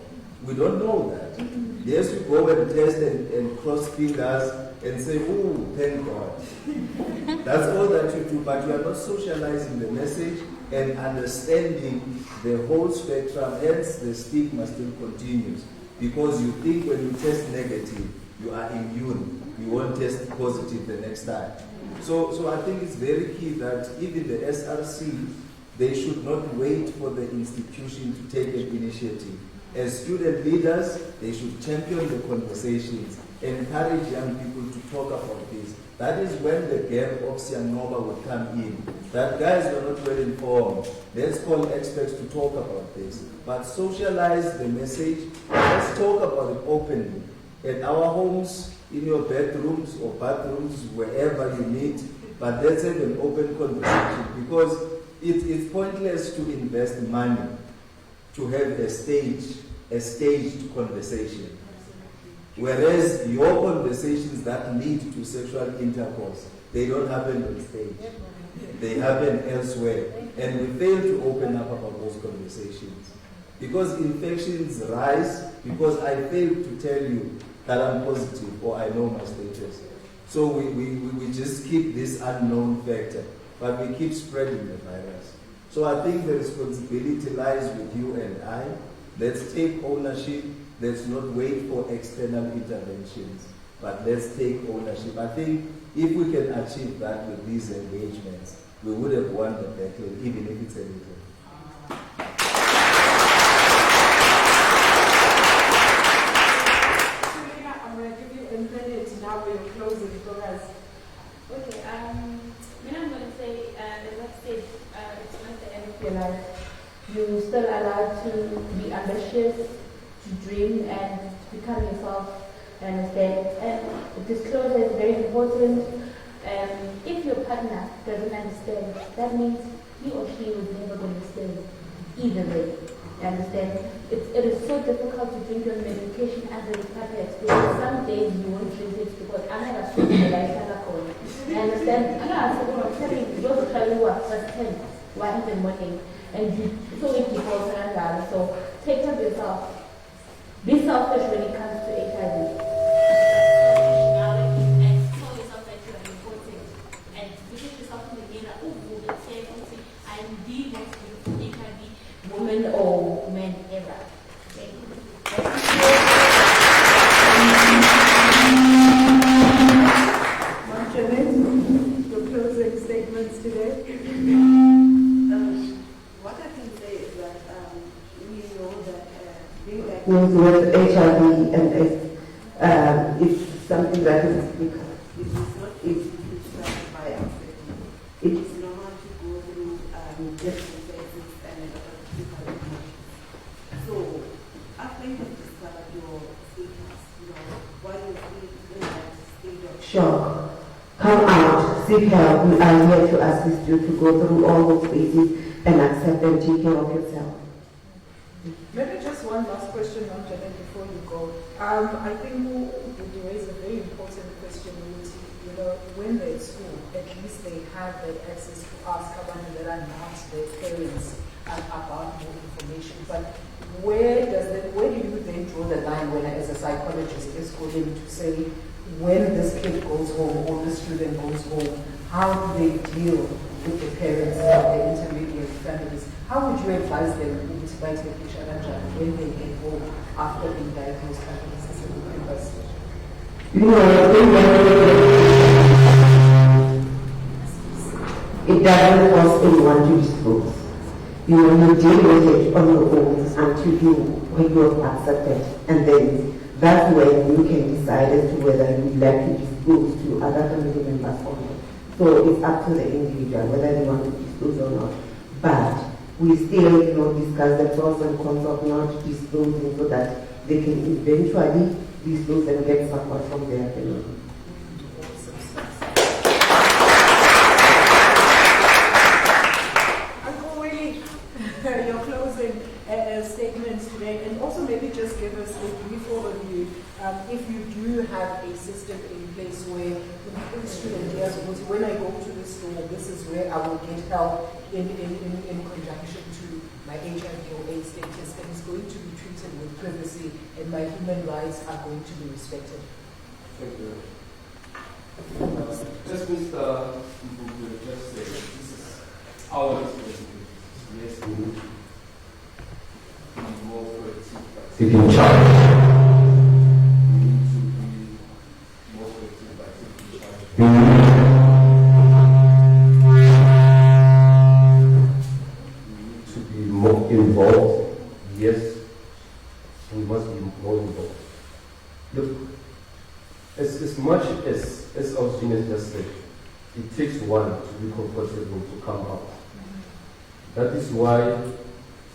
We don't know that. Yes, you go and test and cross fingers and say, oh, thank God. That's all that you do, but you are not socializing the message and understanding the whole spectrum, hence the stigma still continues. Because you think when you test negative, you are immune. You won't test positive the next time. So I think it's very key that even the SRC, they should not wait for the institution to take an initiative. As student leaders, they should champion the conversations, encourage young people to talk about this. That is when the gap of Sianova would come in. That guys are not well informed. Let's call experts to talk about this. But socialize the message. Let's talk about it openly. At our homes, in your bedrooms or bathrooms, wherever you meet, but let's have an open conversation, because it's pointless to invest money to have a staged conversation. Whereas your conversations that lead to sexual intercourse, they don't happen on stage. They happen elsewhere. And we fail to open up about those conversations. Because infections rise, because I failed to tell you that I'm positive or I know my status. So we just keep this unknown factor, but we keep spreading the virus. So I think the responsibility lies with you and I. Let's take ownership. Let's not wait for external interventions, but let's take ownership. I think if we can achieve that with these engagements, we would have won the battle, even if it's a little. I'm going to give you a minute now when you're closing, because Okay, then I'm going to say, as I said, it's not the end of your life. You're still allowed to be ambitious, to dream, and to become yourself, understand. And disclosure is very important. If your partner doesn't understand, that means he or she was never going to understand either way. Understand? It is so difficult to drink your medication under the partner experience. Some days you won't drink it because I'm not assuming the lifestyle alcohol. Understand? I'm not assuming, I'm telling you, go to tell you what, first 10, 1 in the morning, and you so it defaults and down. So take care of yourself. Be selfish when it comes to HIV. And tell yourself that you are important. And because yourself in the mirror, oh, I'm the most beautiful HIV woman or man ever. Thank you. Marjorie, your closing statements today? What I can say is that we know that being diagnosed with HIV and AIDS is something that is difficult. It is not easy to start by accident. It is normal to go through different phases and a lot of difficult emotions. So after you have discovered your status, while you're still in that state of shock, come out, seek help. We are here to assist you to go through all those phases and accept and take care of yourself. maybe just one last question, Janet, before you go. I think you raised a very important question. When they're at school, at least they have the access to ask someone that are not their parents about more information. But where do you then draw the line when, as a psychologist, is going to say, when this kid goes home or this student goes home, how do they deal with the parents and the intermediate families? How would you advise them when they get home after being diagnosed with cystic fibrosis? It doesn't cause anyone to disclose. You deal with it on your own until you have accepted, and then that's when you can decide as to whether you'd like to disclose to other family members or not. So it's up to the individual whether they want to disclose or not. But we still, discuss the pros and cons of not disclosing so that they can eventually disclose and get support from their family. Uncle Willie, your closing statements today, and also maybe just give us a brief overview. If you do have a system in place where the student hears, when I go to the store, this is where I will get help in conjunction to my HIV or AIDS status, and it's going to be treated with privacy, and my human rights are going to be respected. Thank you. Just Mr. Mbugu just said, this is our responsibility. Yes, we need to be more proactive. Taking charge. We need to be more proactive by taking charge. We need to be more involved. Yes, we must be more involved. Look, as much as our seniors just said, it takes one to be comfortable to come out. That is why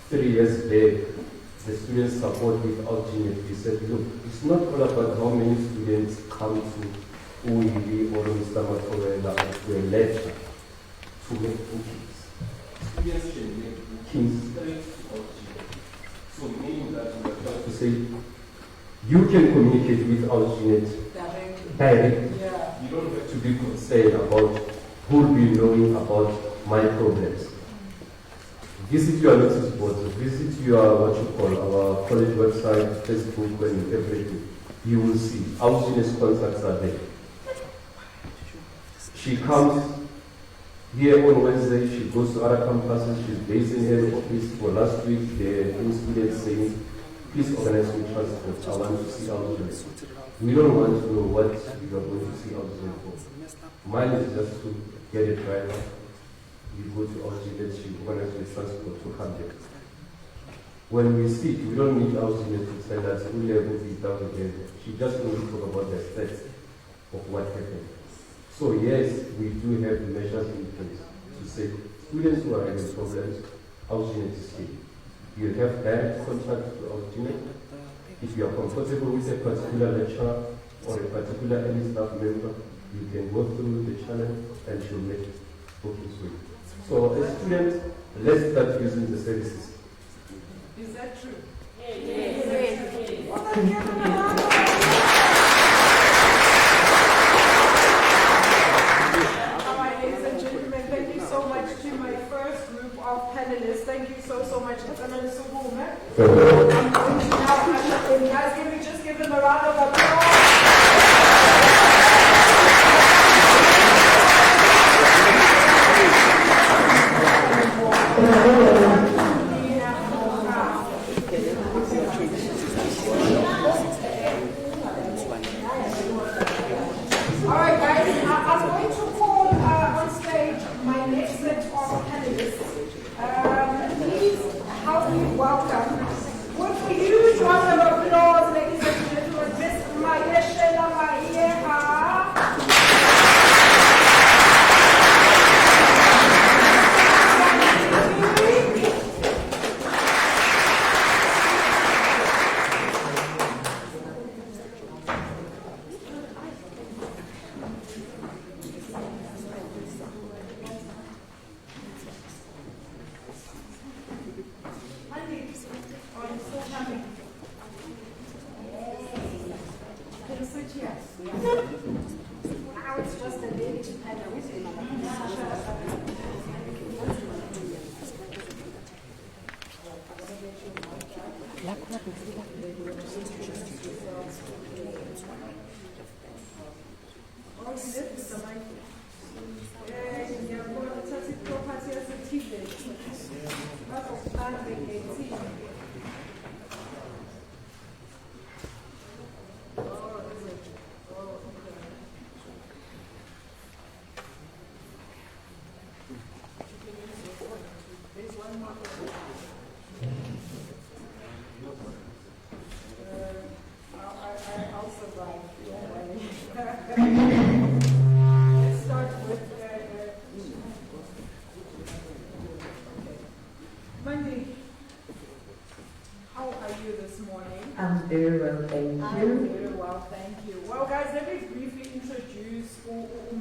3 years back, the student support with Ultimate, we said, look, it's not all about how many students come to OEV or Mr. Matorella to a lecture to make bookings. Students can make bookings straight to Ultimate. So meaning that we are trying to say, you can communicate with Ultimate directly. Yeah. You don't have to be concerned about who will be knowing about my problems. Visit your notice boards, visit your, our college website, Facebook, and everything. You will see our students' contacts are there. She comes here on Wednesday, she goes to other campuses, she's based in her office. For last week, the students saying, please organize me transport, I want to see our students. We don't want to know what you are going to see our students for. Mine is just to get a driver. You go to our students, you organize the transport to come there. When we speak, we don't need our students to tell us who level is down again. She just only talk about the stats of what happened. So yes, we do have measures in place to say students who are having problems, our students is here. You have direct contact to our students. If you are comfortable with a particular lecturer or a particular any staff member, you can go through the channel and she'll make bookings for you. So as students, let's start using the services. Is that true? Yes. All right, ladies and gentlemen, thank you so much to my first group of panelists. Thank you so much. I'm going to now usher in. Guys, can we just give them a round of applause? All right, guys, I'm going to call on stage my next set of panelists. Please help me welcome, with a huge round of applause, ladies and gentlemen, Miss Mayeshela Maieha. Now it's just a daily I'll survive. I'm very well, thank I'm you. very well, thank you. Well, guys, let me briefly introduce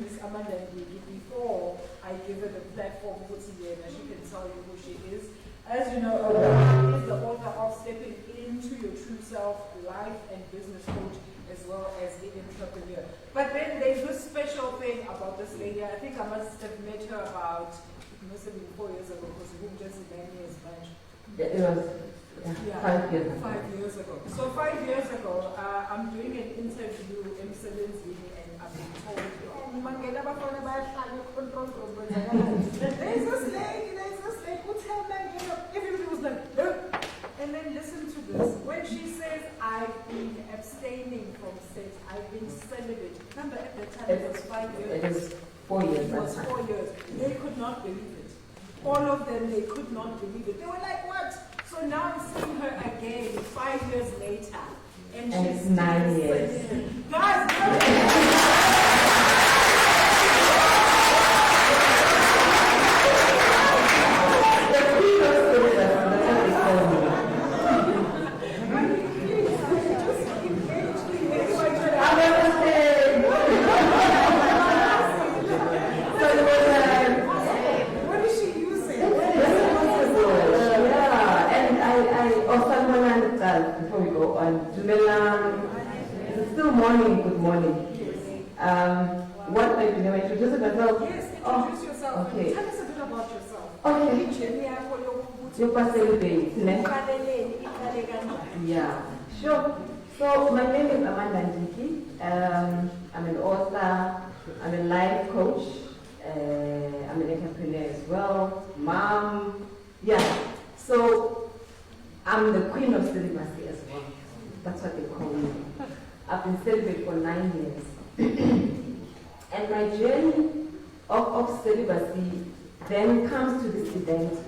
Miss Amanda Ndiki before I give her the platform for today, and she can tell you who she is. As you know, Amanda is the author of Stepping Into Your True Self, Life and Business Coach, as well as the entrepreneur. But then there's this special thing about this lady. I think I must have met her about, it must have been 4 years ago, because we just in 9 years bunch. It was 5 years ago. 5 years ago. So 5 years ago, I'm doing an interview in Selensky, and I've been told, there's this lady, everybody was like, no. And then listen to this. When she says, I've been abstaining from sex, I've been celibate. Remember at the time it was 5 years. It was 4 years. It was 4 years. They could not believe it. All of them, they could not believe it. They were like, what? So now I'm seeing her again 5 years later. And it's she's 9 years. Guys, before we go on, it's still morning, good morning. What are you doing? Introduce myself? Yes, introduce yourself. Okay. Tell us a bit about yourself. Okay. Yeah, sure. So my name is Amanda Ndiki. I'm an author, I'm a life coach, I'm an entrepreneur as well, mom. Yeah, so I'm the queen of celibacy as well. That's what they call me. I've been celibate for 9 years. And my journey of celibacy then comes to this event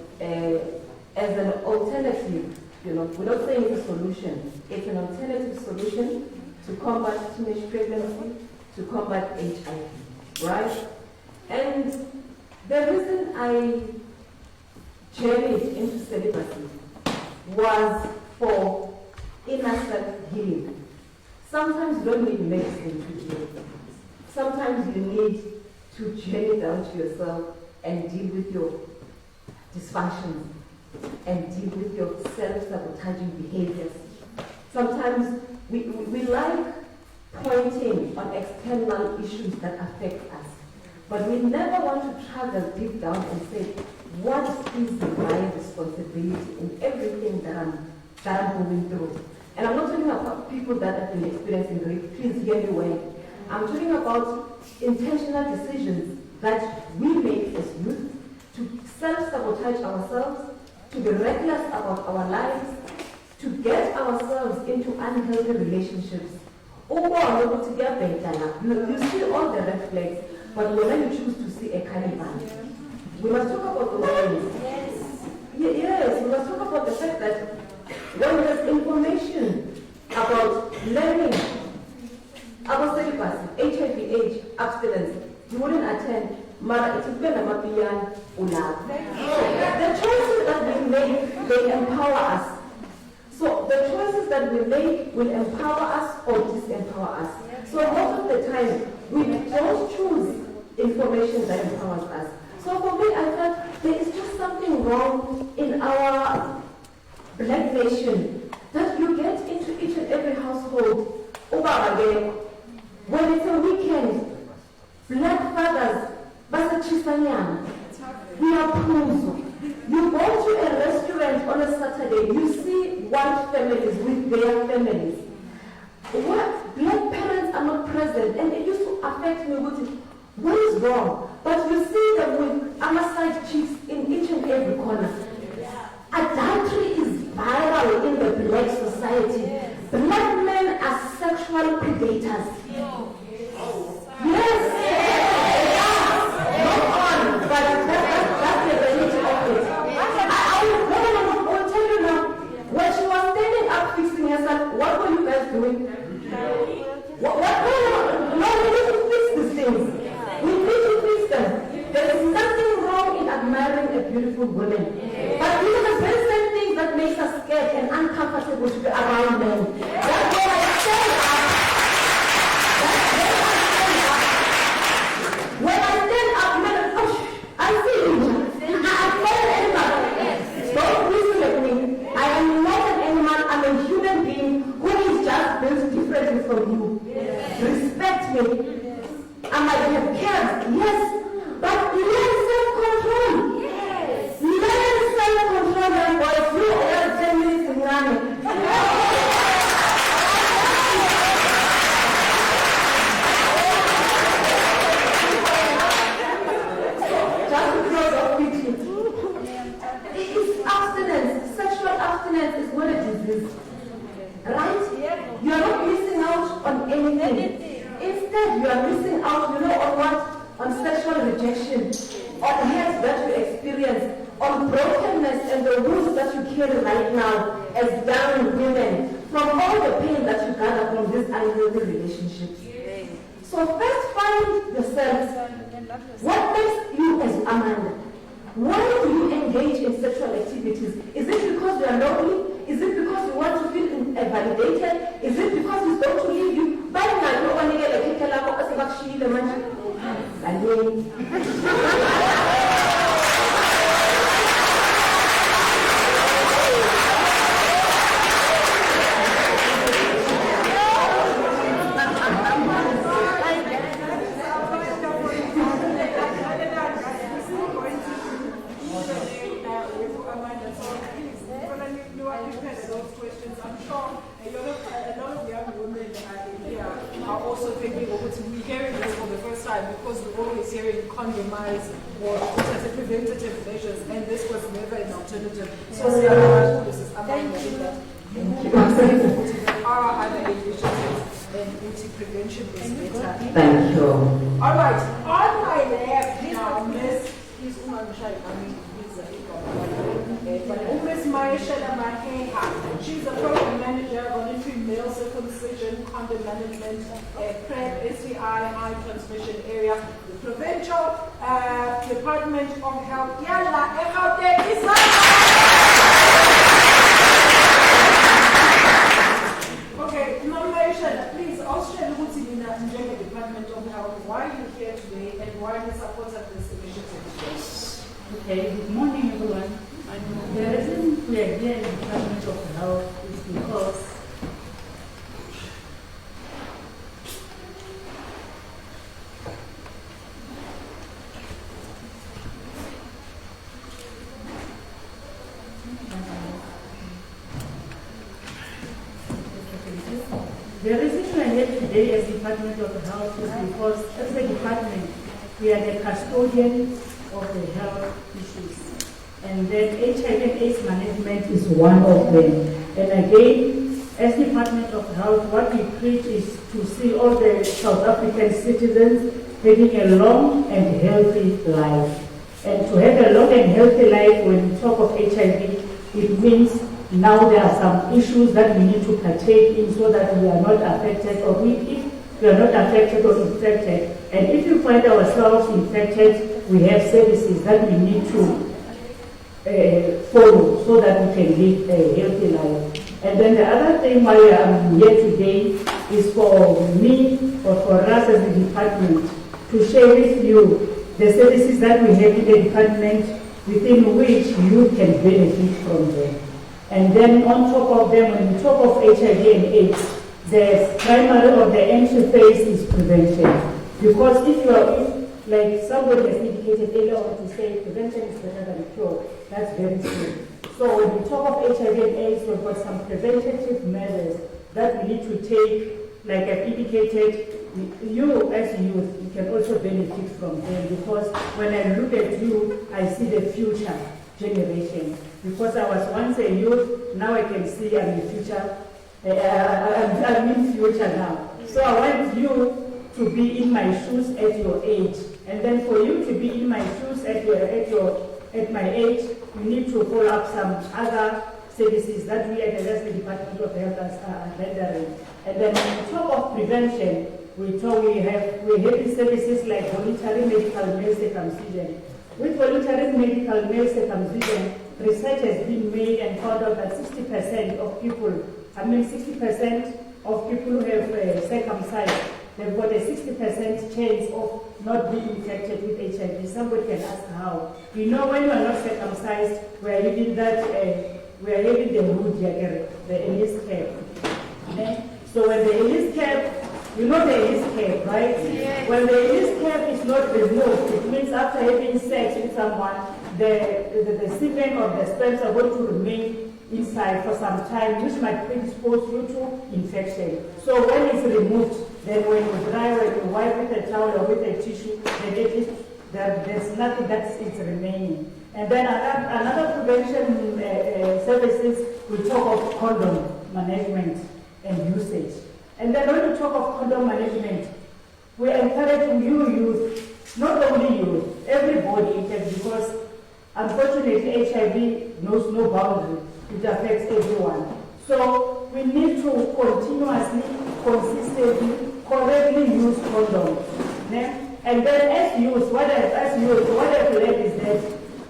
as an alternative. You know, we're not saying it's a solution. It's an alternative solution to combat teenage pregnancy, to combat HIV, right? And the reason I journeyed into celibacy was for inner self-healing. Sometimes you don't need medicine to heal. Sometimes you need to journey down to yourself and deal with your dysfunctions and deal with your self-sabotaging behaviors. Sometimes we like pointing on external issues that affect us, but we never want to travel deep down and say, what is my responsibility in everything that I'm going through? And I'm not talking about people that have been experiencing rape, please hear me well. I'm talking about intentional decisions that we make as youth to self-sabotage ourselves, to be reckless about our lives, to get ourselves into unhealthy relationships. You see all the red flags, but when you choose to see a cannibal, we must talk about those things. Yes, we must talk about the fact that when there's information about learning about celibacy, HIV/AIDS, abstinence, you wouldn't attend. The choices that we make, they empower us. So the choices that we make will empower us or disempower us. So most of the time, we don't choose information that empowers us. So for me, I thought there is just something wrong in our black nation that you get into each and every household. When it's a weekend, black fathers, we are prunes. You go to a restaurant on a Saturday, you see white families with their families. What? Black parents are not present, and it used to affect me with what is wrong? But you see them with Amasai chicks in each and every corner. Adultery is viral in the black society. Black men are sexual predators. Yes. But that's the reality of it. I will tell you now, when she was standing up fixing herself, what were you guys doing? No, we need to fix these things. We need to fix them. There is nothing wrong in admiring a beautiful woman. But these are the very same things that makes us scared and uncomfortable to be around men. That's where I stand up. When I stand up, men, I see you. I'm not an animal. Don't listen at me. I am not an animal. I'm a human being who is just built differently from you. Respect me. I might have cared, yes, but learn self-control. Yes. Learn self-control, young boys. You are 10 minutes in running. Just to close off quickly. It is abstinence. Sexual abstinence is not a disease. Right? You are not missing out on anything. Instead, you are missing out, on what? On sexual rejection, on hate that you experience, on brokenness and the wounds that you carry right now as young women, from all the pain that you gather from this unhealthy relationship. So first find yourself. What makes you as Amanda? Why do you engage in sexual activities? Is it because you are lonely? Is it because you want to feel validated? Is it because it's going to leave you? I'm sure a lot of young women here are also thinking, we're hearing this for the first time because we're always hearing condomize or preventative measures, and this was never an alternative. So, this is there are other initiatives, and beauty prevention is better. Thank you. All right, on my left now, Miss Miss Maishela Maheha. She's a program manager, voluntary male circumcision, condom management, PrEP, STI, high transmission area, the provincial Department of Health. Yalla, okay, Maishela, please, also share the Department of Health. Why are you here today and why you support this initiative? Okay, good morning, everyone. And the reason we are here in the Department of Health is because the reason we are here today as Department of Health is because as a department, we are the custodian of the health issues. And then HIV and AIDS management is one of them. And again, as Department of Health, what we preach is to see all the South African citizens having a long and healthy life. And to have a long and healthy life, when we talk of HIV, it means now there are some issues that we need to partake in so that we are not affected, or if we are not affected or infected. And if you find ourselves infected, we have services that we need to follow so that we can live a healthy life. And then the other thing why I'm here today is for me or for us as a department to share with you the services that we have in the department within which you can benefit from them. And then on top of them, when we talk of HIV and AIDS, the primary or the entry phase is prevention. Because if you are, like somebody has indicated earlier on to say prevention is better than cure, that's very true. So when we talk of HIV and AIDS, we've got some preventative measures that we need to take, like I've indicated. You as youth, you can also benefit from them, because when I look at you, I see the future generation. Because I was once a youth, now I can see I'm in future. I'm in future now. So I want you to be in my shoes at your age, and then for you to be in my shoes at my age, you need to follow up some other services that we at the National Department of Health are rendering. And then on top of prevention, we have services like voluntary medical male circumcision. With voluntary medical male circumcision, research has been made and found out that 60% of people, 60% of people who have circumcised, they've got a 60% chance of not being infected with HIV. Somebody can ask how. You know, when you are not circumcised, we are having the root here, the Ellis cap. Okay? So when the Ellis cap, you know the Ellis cap, right? Yes. When the Ellis cap is not removed, it means after having sex with someone, the semen or the sperms are going to remain inside for some time, which might predispose you to infection. So when it's removed, then when you dry, when you wipe with a towel or with a tissue, then at least there's nothing that's remaining. And then another prevention services, we talk of condom management and usage. And then when we talk of condom management, we encourage you youth, not only youth, everybody, because unfortunately HIV knows no boundary. It affects everyone. So we need to continuously, consistently, correctly use condoms. And then as youth, what I've learned is that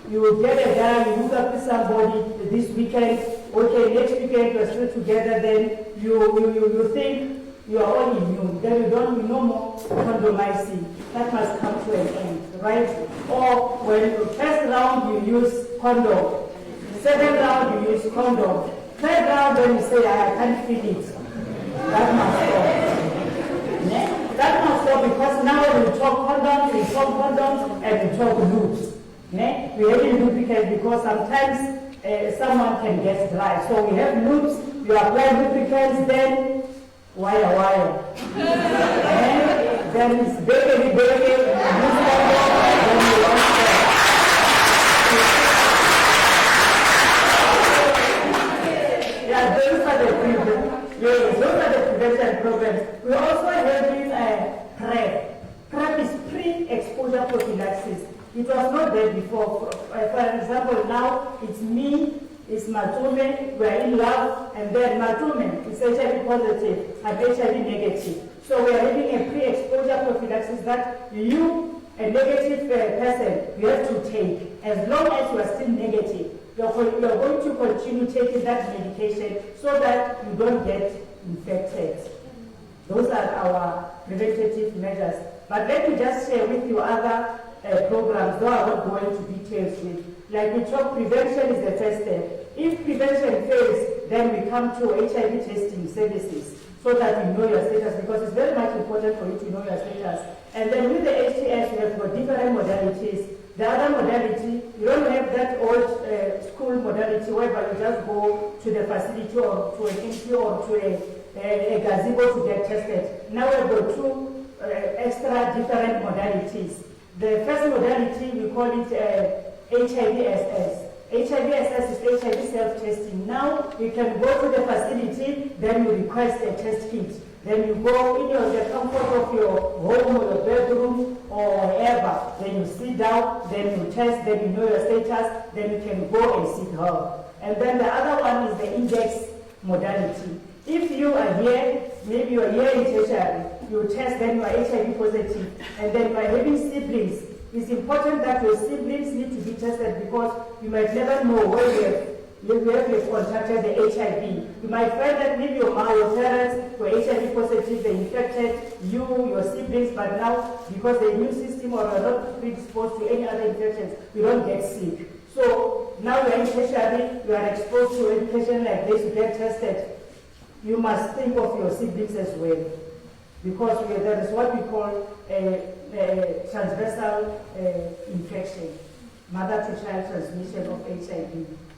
you get a guy, you hook up with somebody this weekend, okay, next weekend you're still together, then you think you are all immune, then you no more condomizing. That must come to an end, right? Or when first round you use condom, second round you use condom, third round then you say, I can't feel it. That must stop. That must stop because now we talk condoms, and we talk loops. We have lubricants because sometimes someone can get dry. So we have loops, you apply lubricants, then wire. Then it's baby, then you want yeah, those are the prevention programs. We also have PrEP. PrEP is pre-exposure prophylaxis. It was not there before. For example, now it's me, it's Matume, we're in love, and then Matume is HIV positive, I'm HIV negative. So we are having a pre-exposure prophylaxis that you, a negative person, you have to take. As long as you are still negative, you're going to continue taking that medication so that you don't get infected. Those are our preventative measures. But let me just share with you other programs, though I won't go into details with. Like we talk, prevention is the first step. If prevention fails, then we come to HIV testing services so that you know your status, because it's very much important for you to know your status. And then with the HTS, we have got different modalities. The other modality, you don't have that old school modality whereby you just go to the facility or to an NGO or to a gazebo to get tested. Now we've got two extra different modalities. The first modality, we call it HIV-SS. HIV-SS is HIV self-testing. Now you can go to the facility, then you request a test kit. Then you go in the comfort of your home or your bedroom or wherever. Then you sit down, then you test, then you know your status, then you can go and seek help. And then the other one is the index modality. If you are here, maybe you are here in tertiary, you test, then you are HIV positive, and then you are having siblings. It's important that your siblings need to be tested because you might never know where you have contracted the HIV. You might find that maybe your parents were HIV positive, they infected you, your siblings, but now because the immune system or are not predisposed to any other infections, you don't get sick. So now you are in tertiary, you are exposed to a patient like this, you get tested. You must think of your siblings as well, because there is what we call a transversal infection, mother-to-child transmission of HIV.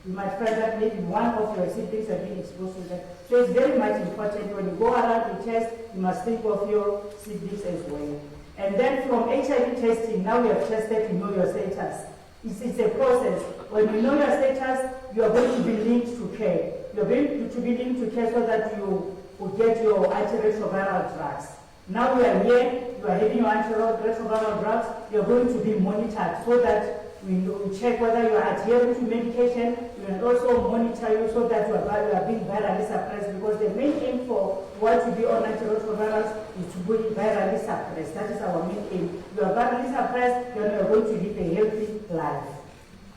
You might find that maybe one of your siblings have been exposed to that. So it's very much important when you go around to test, you must think of your siblings as well. And then from HIV testing, now you have tested, you know your status. It's a process. When you know your status, you are going to be linked to care. You're going to be linked to care so that you will get your antiretroviral drugs. Now you are here, you are having your antiretroviral drugs, you're going to be monitored so that we check whether you are adhering to medication. We will also monitor you so that you are being virally suppressed, because the main aim for what to be on antiretrovirals is to be virally suppressed. That is our main aim. You are virally suppressed, then you are going to live a healthy life.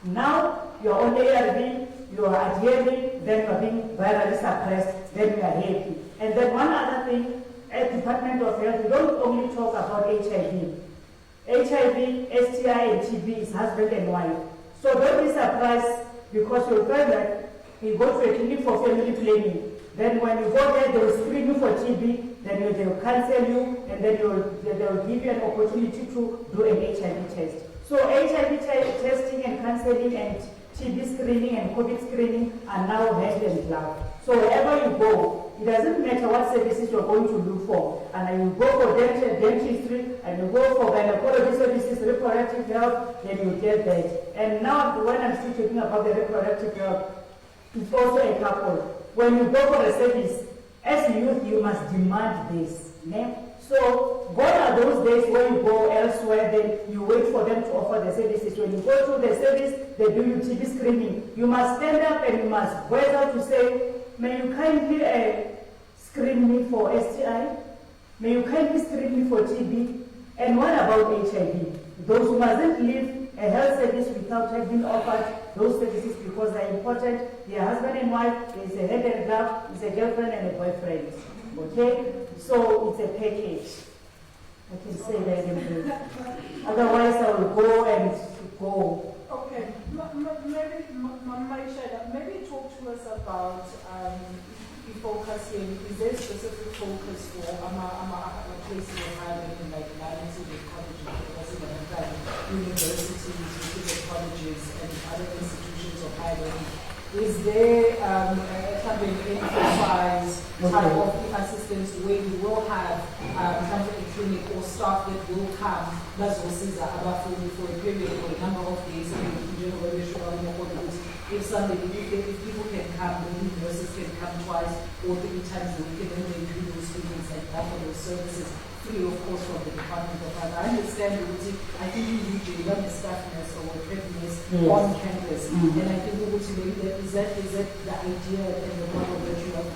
Now, you are on ARV, you are adhering, then you are being virally suppressed, then you are happy. And then one other thing, at Department of Health, we don't only talk about HIV. HIV, STI, and TB is husband and wife. So don't be surprised because you'll find that you go to a clinic for family planning. Then when you go there, they will screen you for TB, then they will cancel you, and then they will give you an opportunity to do an HIV test. So HIV testing and counseling and TB screening and COVID screening are now hand in glove. So wherever you go, it doesn't matter what services you're going to look for. And you go for dentistry, and you go for gynecology services, reproductive health, then you get that. And now when I'm still talking about the reproductive health, it's also a couple. When you go for a service, as a youth, you must demand this. Okay? So gone are those days where you go elsewhere, then you wait for them to offer the services. When you go to the service, they do you TB screening. You must stand up and you must voice out to say, may you kindly screen me for STI? May you kindly screen me for TB? And what about HIV? Those who mustn't leave a health service without having offered those services because they're important. They're husband and wife, there's a head and glove, there's a girlfriend and a boyfriend. Okay? So it's a package. I can say that in English. Otherwise I will go and go. Okay, maybe talk to us about focusing. Is there a specific focus for places of higher learning like University colleges, universities, colleges, and other institutions of higher learning? Is there kind of an enterprise type of assistance where you will have kind of a clinic or staff that will come for a period or a number of days? If people can come, maybe nurses can come twice or 3 times a week, and then they do those students and offer those services free, of course, from the Department of Health. I understand I think you need a young staff nurse or a prep nurse on campus, and I think maybe is that the idea and the model that you are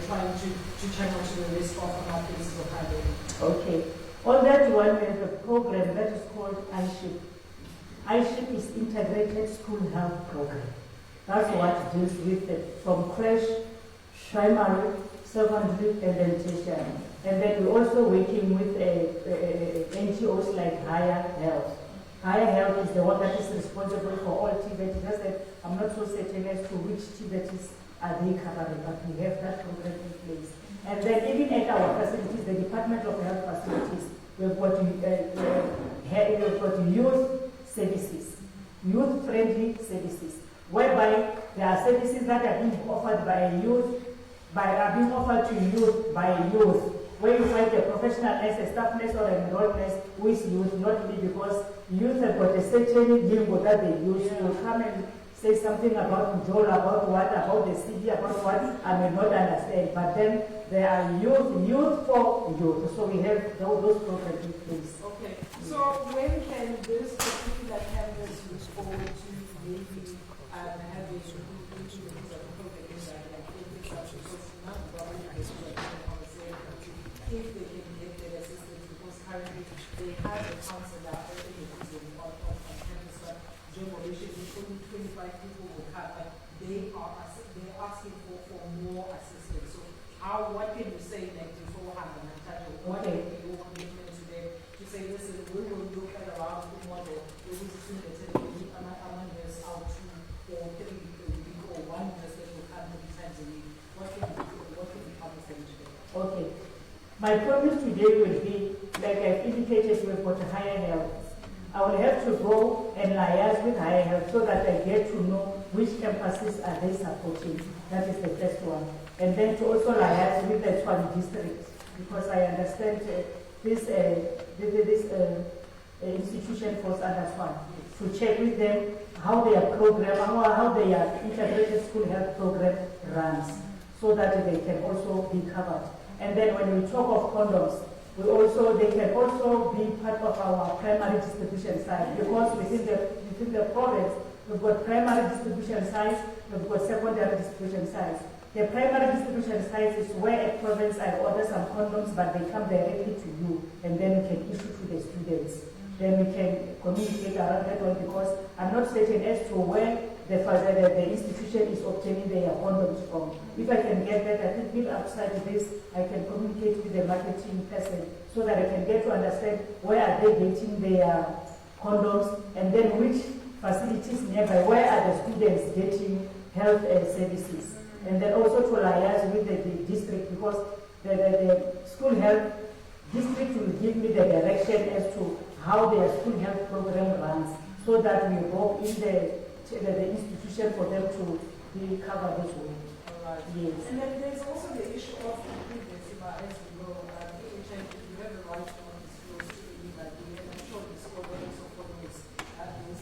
trying to channel to the rest of our places of higher learning? Okay. On that one, we have a program that is called iShip. iShip is Integrated School Health Program. That's what deals with it from creche, primary, secondary, and then tertiary. And then we're also working with NGOs like Higher Health. Higher Health is the one that is responsible for all TVETs. Just that I'm not so certain as to which TVETs are they covering, but we have that program in place. And then even at our facilities, the Department of Health facilities, we've got youth services, youth-friendly services, whereby there are services that are being offered by youth, are being offered to youth by youth, where you find a professional nurse, a staff nurse, or an enrolled nurse who is youth, not me, because youth have got a certain lingo that they use. You come and say something about Joel, about what, about the city, about what, I may not understand. But then there are youth for youth. So we have those programs in place. Okay. So when can this particular campus move forward to maybe have a if they can get their assistance, because currently they have a counselor on campus, but generally only 25 people will come, but they're asking for more assistance. So what can you say like beforehand, what can be your commitment to them to say, listen, we will look at around the model, we will see that we are nurse out 2 or 3 a week, or 1 nurse that will come 3 times a week. What can we promise them today? Okay. My promise today will be, like I've indicated, we've got Higher Health. I will have to go and liaise with Higher Health so that I get to know which campuses are they supporting. That is the first one. And then to also liaise with the Tshwane district, because I understand this institution falls under Tshwane. To check with them how their program, how their integrated school health program runs, so that they can also be covered. And then when we talk of condoms, they can also be part of our primary distribution site, because within the province, we've got primary distribution sites, we've got secondary distribution sites. The primary distribution sites is where a province I order some condoms, but they come directly to you, and then we can issue to the students. Then we can communicate around that one, because I'm not certain as to where the institution is obtaining their condoms from. If I can get that, I think if outside this, I can communicate with the marketing person so that I can get to understand where are they getting their condoms, and then which facilities nearby, where are the students getting health services. And then also to liaise with the district, because the school health district will give me the direction as to how their school health program runs, so that we go in the institution for them to be covered as well. Right. Yes. And then there's also the issue of pregnancy, as we know, HIV, you have a right to disclose to anybody, and I'm sure the school also follows those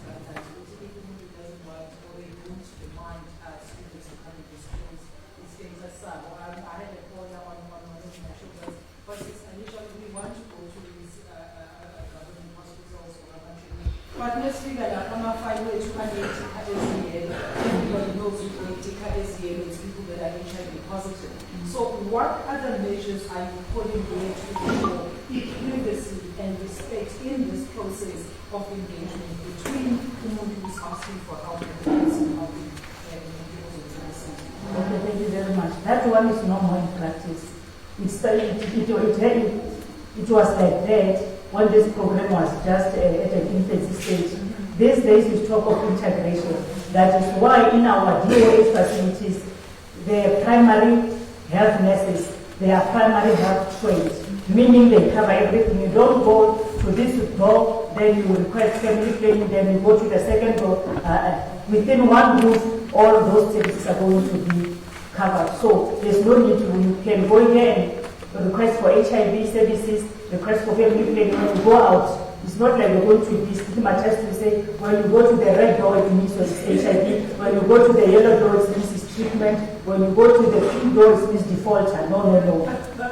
guidelines. If anybody doesn't want or they don't demand students to come and disclose these things as such. I had a call now on one of my children, but it's initially we want to go to these government hospitals or eventually. But let's figure out how much find ways to everybody knows it's people that are HIV positive. So what other measures are you putting there to ensure privacy and respect in this process of engagement between someone who is asking for help and the person helping Okay, thank you very much. That one is no more in practice. It was like that when this program was just at an infancy stage. These days we talk of integration. That is why in our DOH facilities, the primary health nurses, they are primary health trained, meaning they cover everything. You don't go to this door, then you request family planning, then you go to the second door. Within one roof, all those services are going to be covered. So there's no need to, you can go here and request for HIV services, request for family planning. When you go out, it's not like you're going to be stigmatized to say, when you go to the red door, it means it's HIV. When you go to the yellow door, it means it's treatment. When you go to the pink door, it means defaulter. No.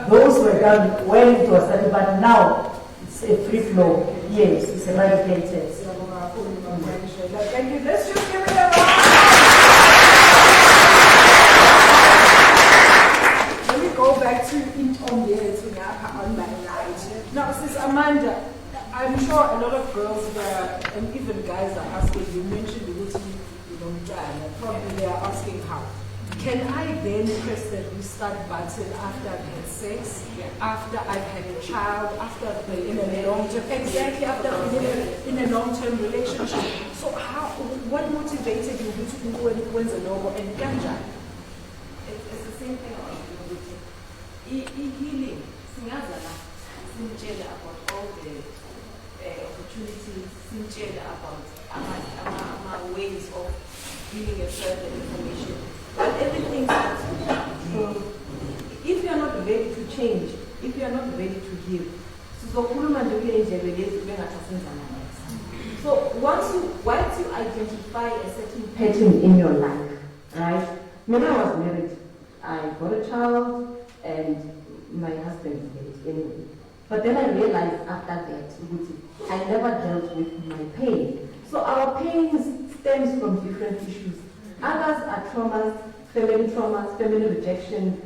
Those were done when it was started, but now it's a free flow. Yes, it's eradicated. Thank you. Let's just give it a round. Let me go back to on my right. Now, Sis Amanda, I'm sure a lot of girls there, and even guys are asking, you mentioned the routine, you don't drive, and probably they are asking how. Can I then press the restart button after I've had sex, after I've had a child, after I've been in a long-term, exactly after I've been in a long-term relationship? So what motivated you to do when the logo and ganja? It's the same thing healing. About all the opportunities, about our ways of giving a certain information. But everything starts with that. So if you are not ready to change, if you are not ready to heal, so once you identify a certain pattern in your life, right? When I was married, I got a child and my husband did anyway. But then I realized after that, I never dealt with my pain. So our pain stems from different issues. Others are traumas, family rejection,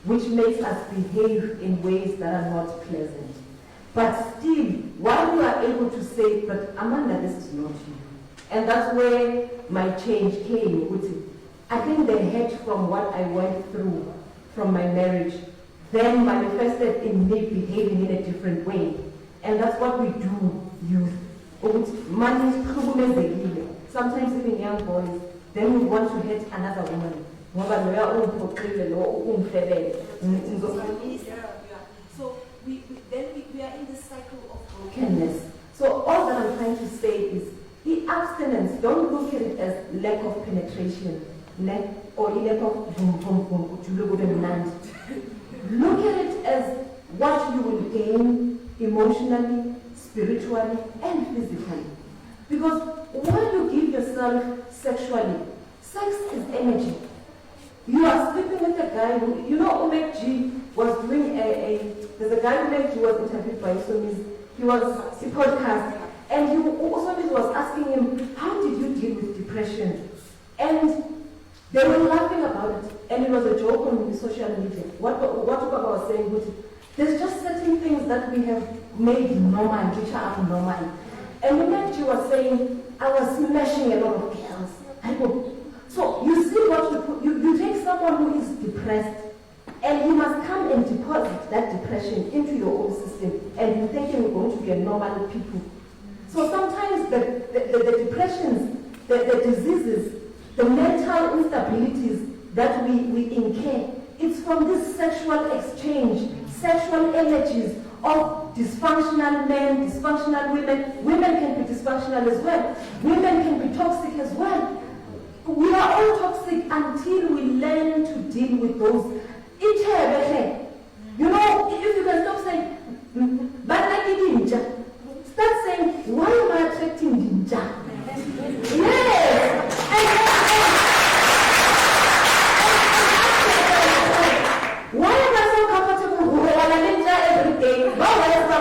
which makes us behave in ways that are not pleasant. But still, while you are able to say, but Amanda, this is not you. And that's where my change came. I think the hurt from what I went through from my marriage then manifested in me behaving in a different way. And that's what we do, youth. Sometimes even young boys, then we want to hurt another woman. So we are in this cycle of brokenness. So all that I'm trying to say is, the abstinence, don't look at it as lack of penetration, or lack of look at it as what you will gain emotionally, spiritually, and physically. Because when you give yourself sexually, sex is energy. You are sleeping with a guy who, Omek G was doing there's a guy Omek G was interviewed by Somis. He was a podcast, and Somis was asking him, how did you deal with depression? And they were laughing about it, and it was a joke on the social media. What Papa was saying, there's just certain things that we have made normal, which are abnormal. And when she was saying, I was smashing a lot of girls. So you see what you take someone who is depressed, and you must come and deposit that depression into your own system, and you think you're going to get normal people. So sometimes the depressions, the diseases, the mental instabilities that we incur, it's from this sexual exchange, sexual energies of dysfunctional men, dysfunctional women. Women can be dysfunctional as well. Women can be toxic as well. We are all toxic until we learn to deal with those. You know, if you can stop saying, start saying, why am I attracting ninja? Yes! Why am I so comfortable with ninja every day? Why is I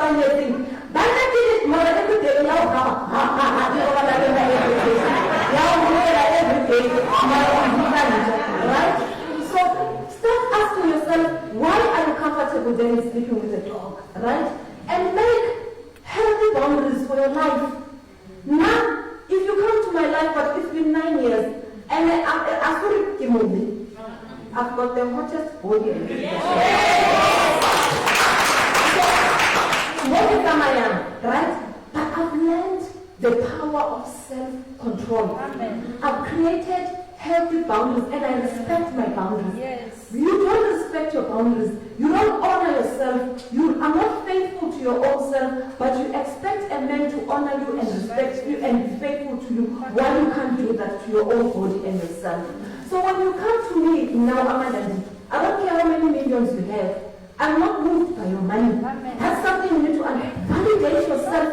anything? Right? So start asking yourself, why are you comfortable then sleeping with a dog? Right? And make healthy boundaries for your life. Now, if you come to my life, but it's been 9 years, and I've got the hottest body. Right? But I've learned the power of self-control. I've created healthy boundaries, and I respect my boundaries. Yes. You don't respect your boundaries. You don't honor yourself. You are not faithful to your own self, but you expect a man to honor you and respect you and be faithful to you, while you can't do that to your own body and yourself. So when you come to me now, Amadandi, I don't care how many millions you have. I'm not moved by your money. That's something you need to validate yourself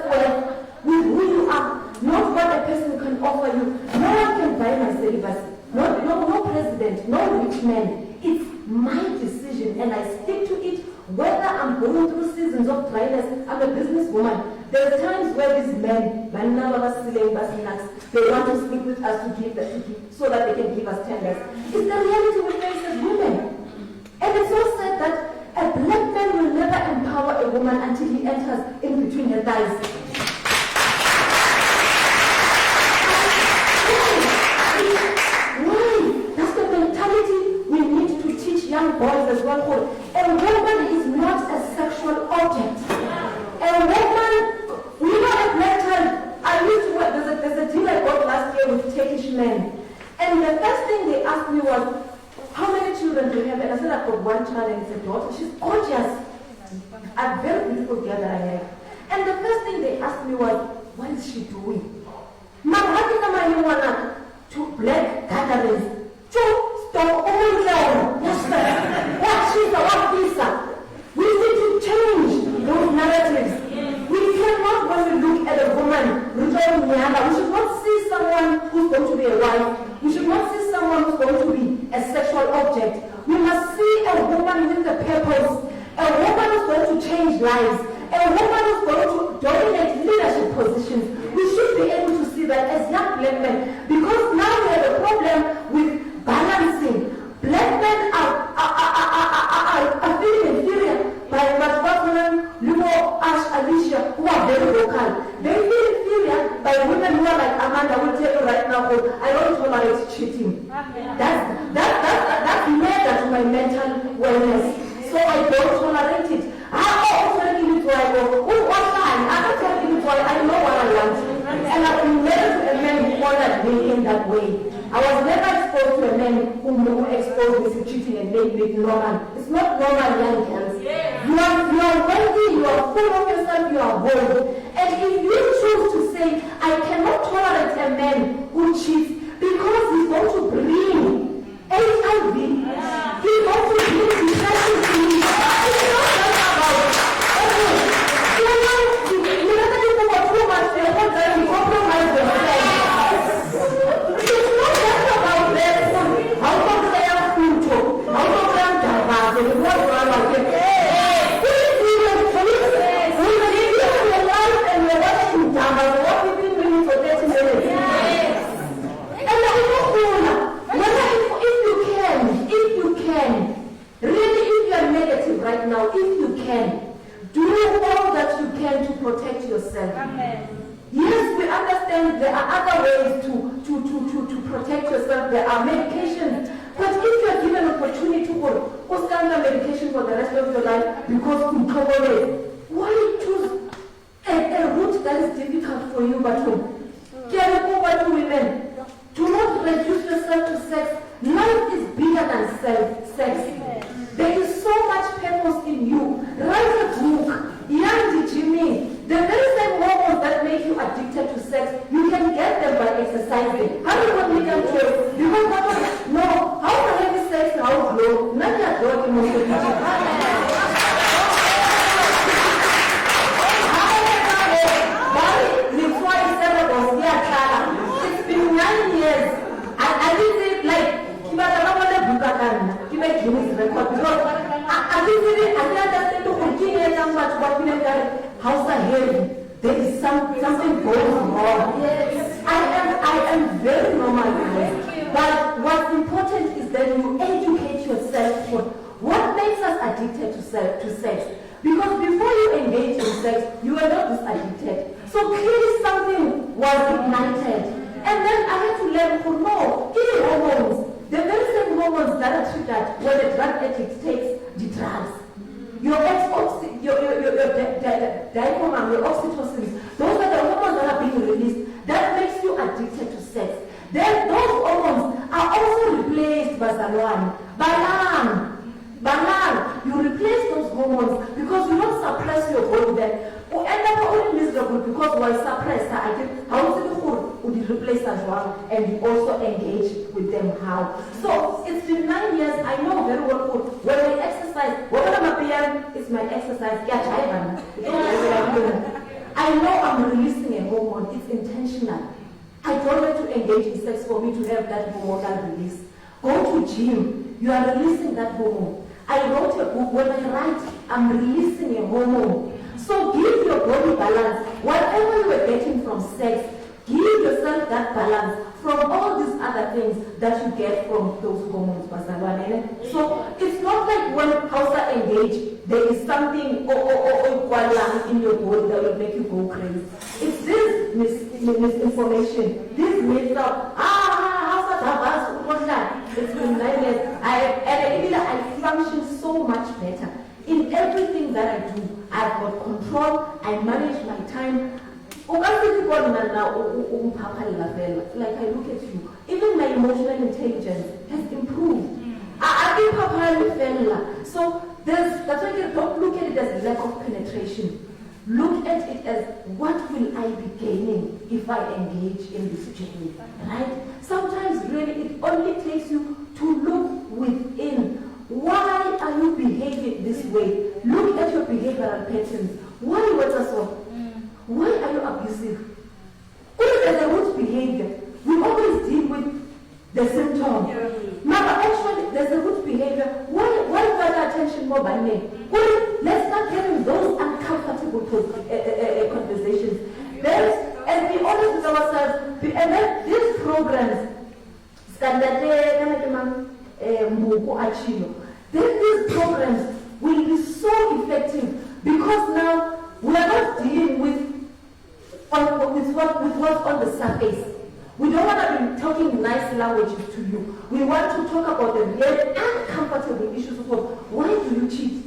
with who you are, not what a person can offer you. No one can buy my celibacy. No president, no rich man. It's my decision, and I stick to it. Whether I'm going through seasons of dryness, I'm a businesswoman. There are times where these men, they want to stick with us to give so that they can give us tenders. It's the reality we face as women. And it's so sad that a black man will never empower a woman until he enters in between her thighs. Young boys as well. A woman is not a sexual object. A woman, you know, at black child, I used to work, there's a deal I got last year with Turkish men. And the first thing they asked me was, how many children do you have? And I said, I've got one child and it's a daughter. She's gorgeous. A very beautiful girl that I have. And the first thing they asked me was, what is she doing? To black gatherings. We need to change those narratives. We cannot, when we look at a woman, we should not see someone who's going to be a wife. We should not see someone who's going to be a sexual object. We must see a woman with a purpose, a woman who's going to change lives, a woman who's going to dominate leadership positions. We should be able to see that as young black men, because now we have a problem with balancing. Black men are feeling inferior by Matwakunan, Lumo, Ash, Alicia, who are very vocal. They feel inferior by women who are like Amanda, will tell you right now, I don't tolerate cheating. That's murder to my mental wellness. So I don't tolerate it. I'm telling you why I go, I'm not telling you why I know what I want. And I've been married to a man who honored me in that way. I was never exposed to a man who exposed me to cheating and made me normal. It's not normal, young girls. You are wealthy, you are full of yourself, you are bold. And if you choose to say, I cannot tolerate a man who cheats because he's going to bring HIV, he's going to bring depression to me. It's not just about, compromise themselves. It's not just about them. How come they are fruitful? How come they are diverse? And what do I like? We live your life and you're watching diverse. What 15 minutes or 30 minutes? And if you can, really, if you are negative right now, if you can, do all that you can to protect yourself. Amen. Yes, we understand there are other ways to protect yourself. There are medications. But if you are given an opportunity to stand on medication for the rest of your life because you cover it, why choose a route that is difficult for you but to care about women? Do not reduce yourself to sex. Life is bigger than sex. There is so much purpose in you. Write a book. Young Jimmy. The very same hormones that make you addicted to sex, you can get them by exercising. How do you make them feel? Because no, how can having sex how low? Not that dog it's been 9 years. I didn't say like Guinness record because I didn't understand to continue so much what how's the heavy? There is something going wrong. Yes. I am very normal. But what's important is that you educate yourself on what makes us addicted to sex. Because before you engage in sex, you are not this addicted. So clearly something was ignited. And then I had to learn to know these hormones, the very same hormones that are triggered when a drug addict takes the drugs. Your dipamine, your oxytocin, those are the hormones that are being released that makes you addicted to sex. Then those hormones are also replaced by Balan. You replace those hormones because you don't suppress your body then. You end up only miserable because you are suppressed. How is it replace as well? And you also engage with them how. So it's been 9 years. I know very well when I exercise, it's my exercise. I know I'm releasing a hormone. It's intentional. I don't want to engage in sex for me to have that hormonal release. Go to gym. You are releasing that hormone. I wrote a book. When I write, I'm releasing a hormone. So give your body balance. Whatever you are getting from sex, give yourself that balance from all these other things that you get from those hormones. So it's not like when Hausa engage, there is something in your body that will make you go crazy. It's this misinformation, this myth of it's been 9 years. I function so much better. In everything that I do, I've got control, I manage my time. Like I look at you, even my emotional intelligence has improved. So that's why you don't look at it as lack of penetration. Look at it as what will I be gaining if I engage in this journey, right? Sometimes really it only takes you to look within. Why are you behaving this way? Look at your behavioral patterns. Why you Why are you abusive? There's a root behavior. We always deal with the symptom. Actually, there's a root behavior. Why further attention more by me? Let's start having those uncomfortable conversations. And be honest with ourselves. And then these programs, these programs will be so effective because now we are not dealing with what's on the surface. We don't want to be talking nice languages to you. We want to talk about the real uncomfortable issues of why do you cheat?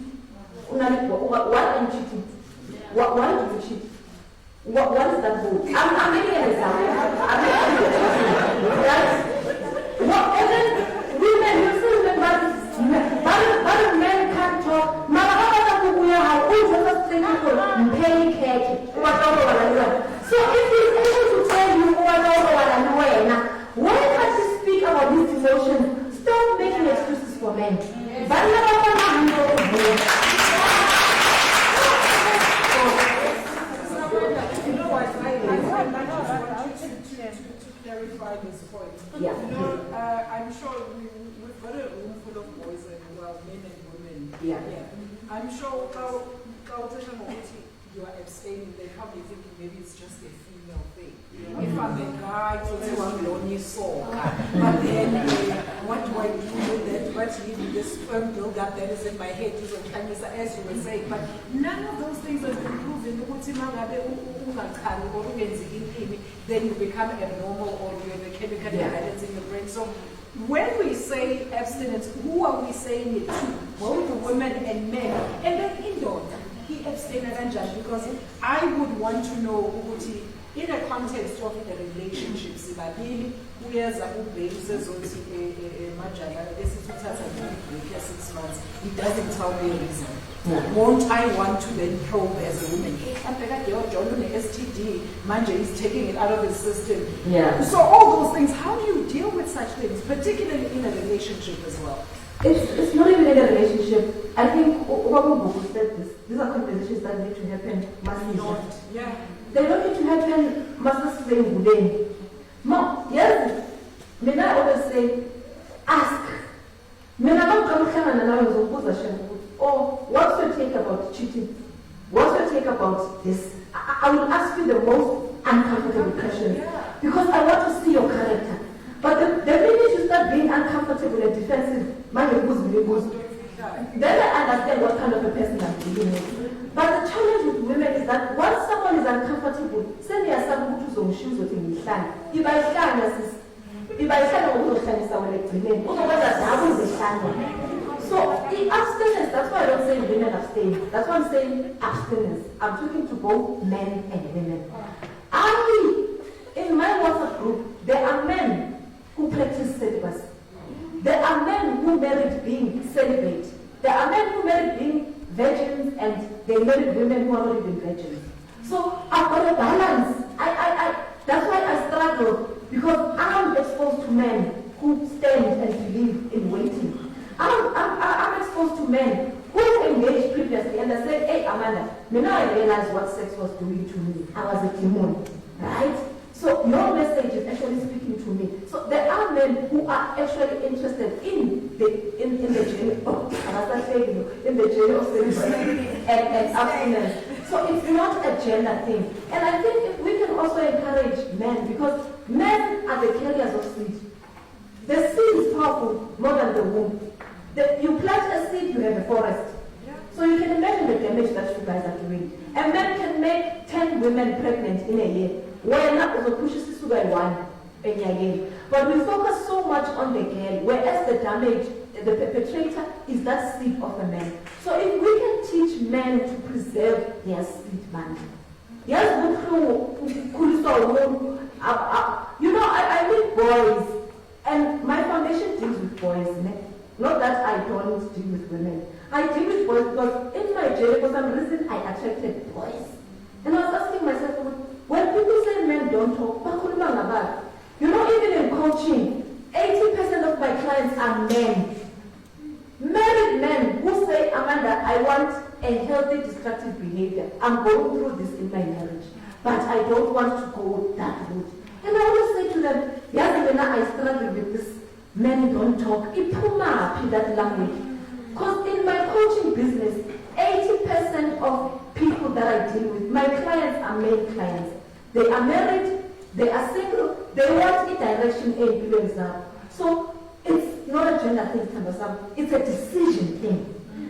Why are you cheating? Why do you cheat? What is that goal? I'm making an example. And then women, you still remember, but men can't talk. So if he's able to tell you why can't you speak about these emotions? Stop making excuses for men. Clarify this point. Yeah. I'm sure we've got a room full of boys and men and women. Yeah. I'm sure you are abstaining, they're probably thinking maybe it's just a female thing. If I'm a guy, I'm lonely soul. But then, what do I do with that? What's really this sperm buildup that is in my head, as you were saying. But none of those things have been proven. Then you become abnormal or you have a chemical imbalance in the brain. So when we say abstinence, who are we saying it to? Both women and men. And then indoor. He abstained because I would want to know in a context of a relationship, it doesn't tell me a reason. Yeah. Won't I want to then probe as a woman? John STD, Manja is taking it out of his system. Yeah. So all those things, how do you deal with such things, particularly in a relationship as well? It's not even in a relationship. I think Obabu said this. These are conversations that need to happen massively. Yeah. They don't need to happen massively. No, yes. I always say, ask. Oh, what's your take about cheating? What's your take about this? I will ask you the most uncomfortable questions because I want to see your character. But the minute you start being uncomfortable and defensive, then I understand what kind of a person I'm dealing with. But the challenge with women is that once someone is uncomfortable, say there are some who do shoes with him. So the abstinence, that's why I don't say women abstain. That's why I'm saying abstinence. I'm talking to both men and women. In my WhatsApp group, there are men who practice celibacy. There are men who married being celibate. There are men who married being virgins and they married women who are not even virgins. So I've got a balance. That's why I struggle, because I'm exposed to men who stand and believe in waiting. I'm exposed to men who engaged previously and I said, hey Amanda, now I realize what sex was doing to me. I was a demon, right? So your message is actually speaking to me. So there are men who are actually interested in the journey of celibacy and abstinence. So it's not a gender thing. And I think if we can also encourage men, because men are the carriers of seed. The seed is powerful more than the womb. You plant a seed, you have a forest. So you can imagine the damage that you guys are doing. A man can make 10 women pregnant in a year. Why not? But we focus so much on the girl, whereas the damage, the perpetrator is that seed of a man. So if we can teach men to preserve their seed, man. Yes, I meet boys, and my foundation deals with boys. Not that I don't deal with women. I deal with boys because in my journey, for some reason, I attracted boys. And I was asking myself, when people say men don't talk, even in coaching, 80% of my clients are men. Married men who say, Amanda, I want a healthy destructive behavior. I'm going through this in my marriage, but I don't want to go that route. And I always say to them, I struggle with this. Men don't talk. That language. Because in my coaching business, 80% of people that I deal with, my clients are male clients. They are married, they are single, they want a direction A. So it's not a gender thing, it's a decision thing.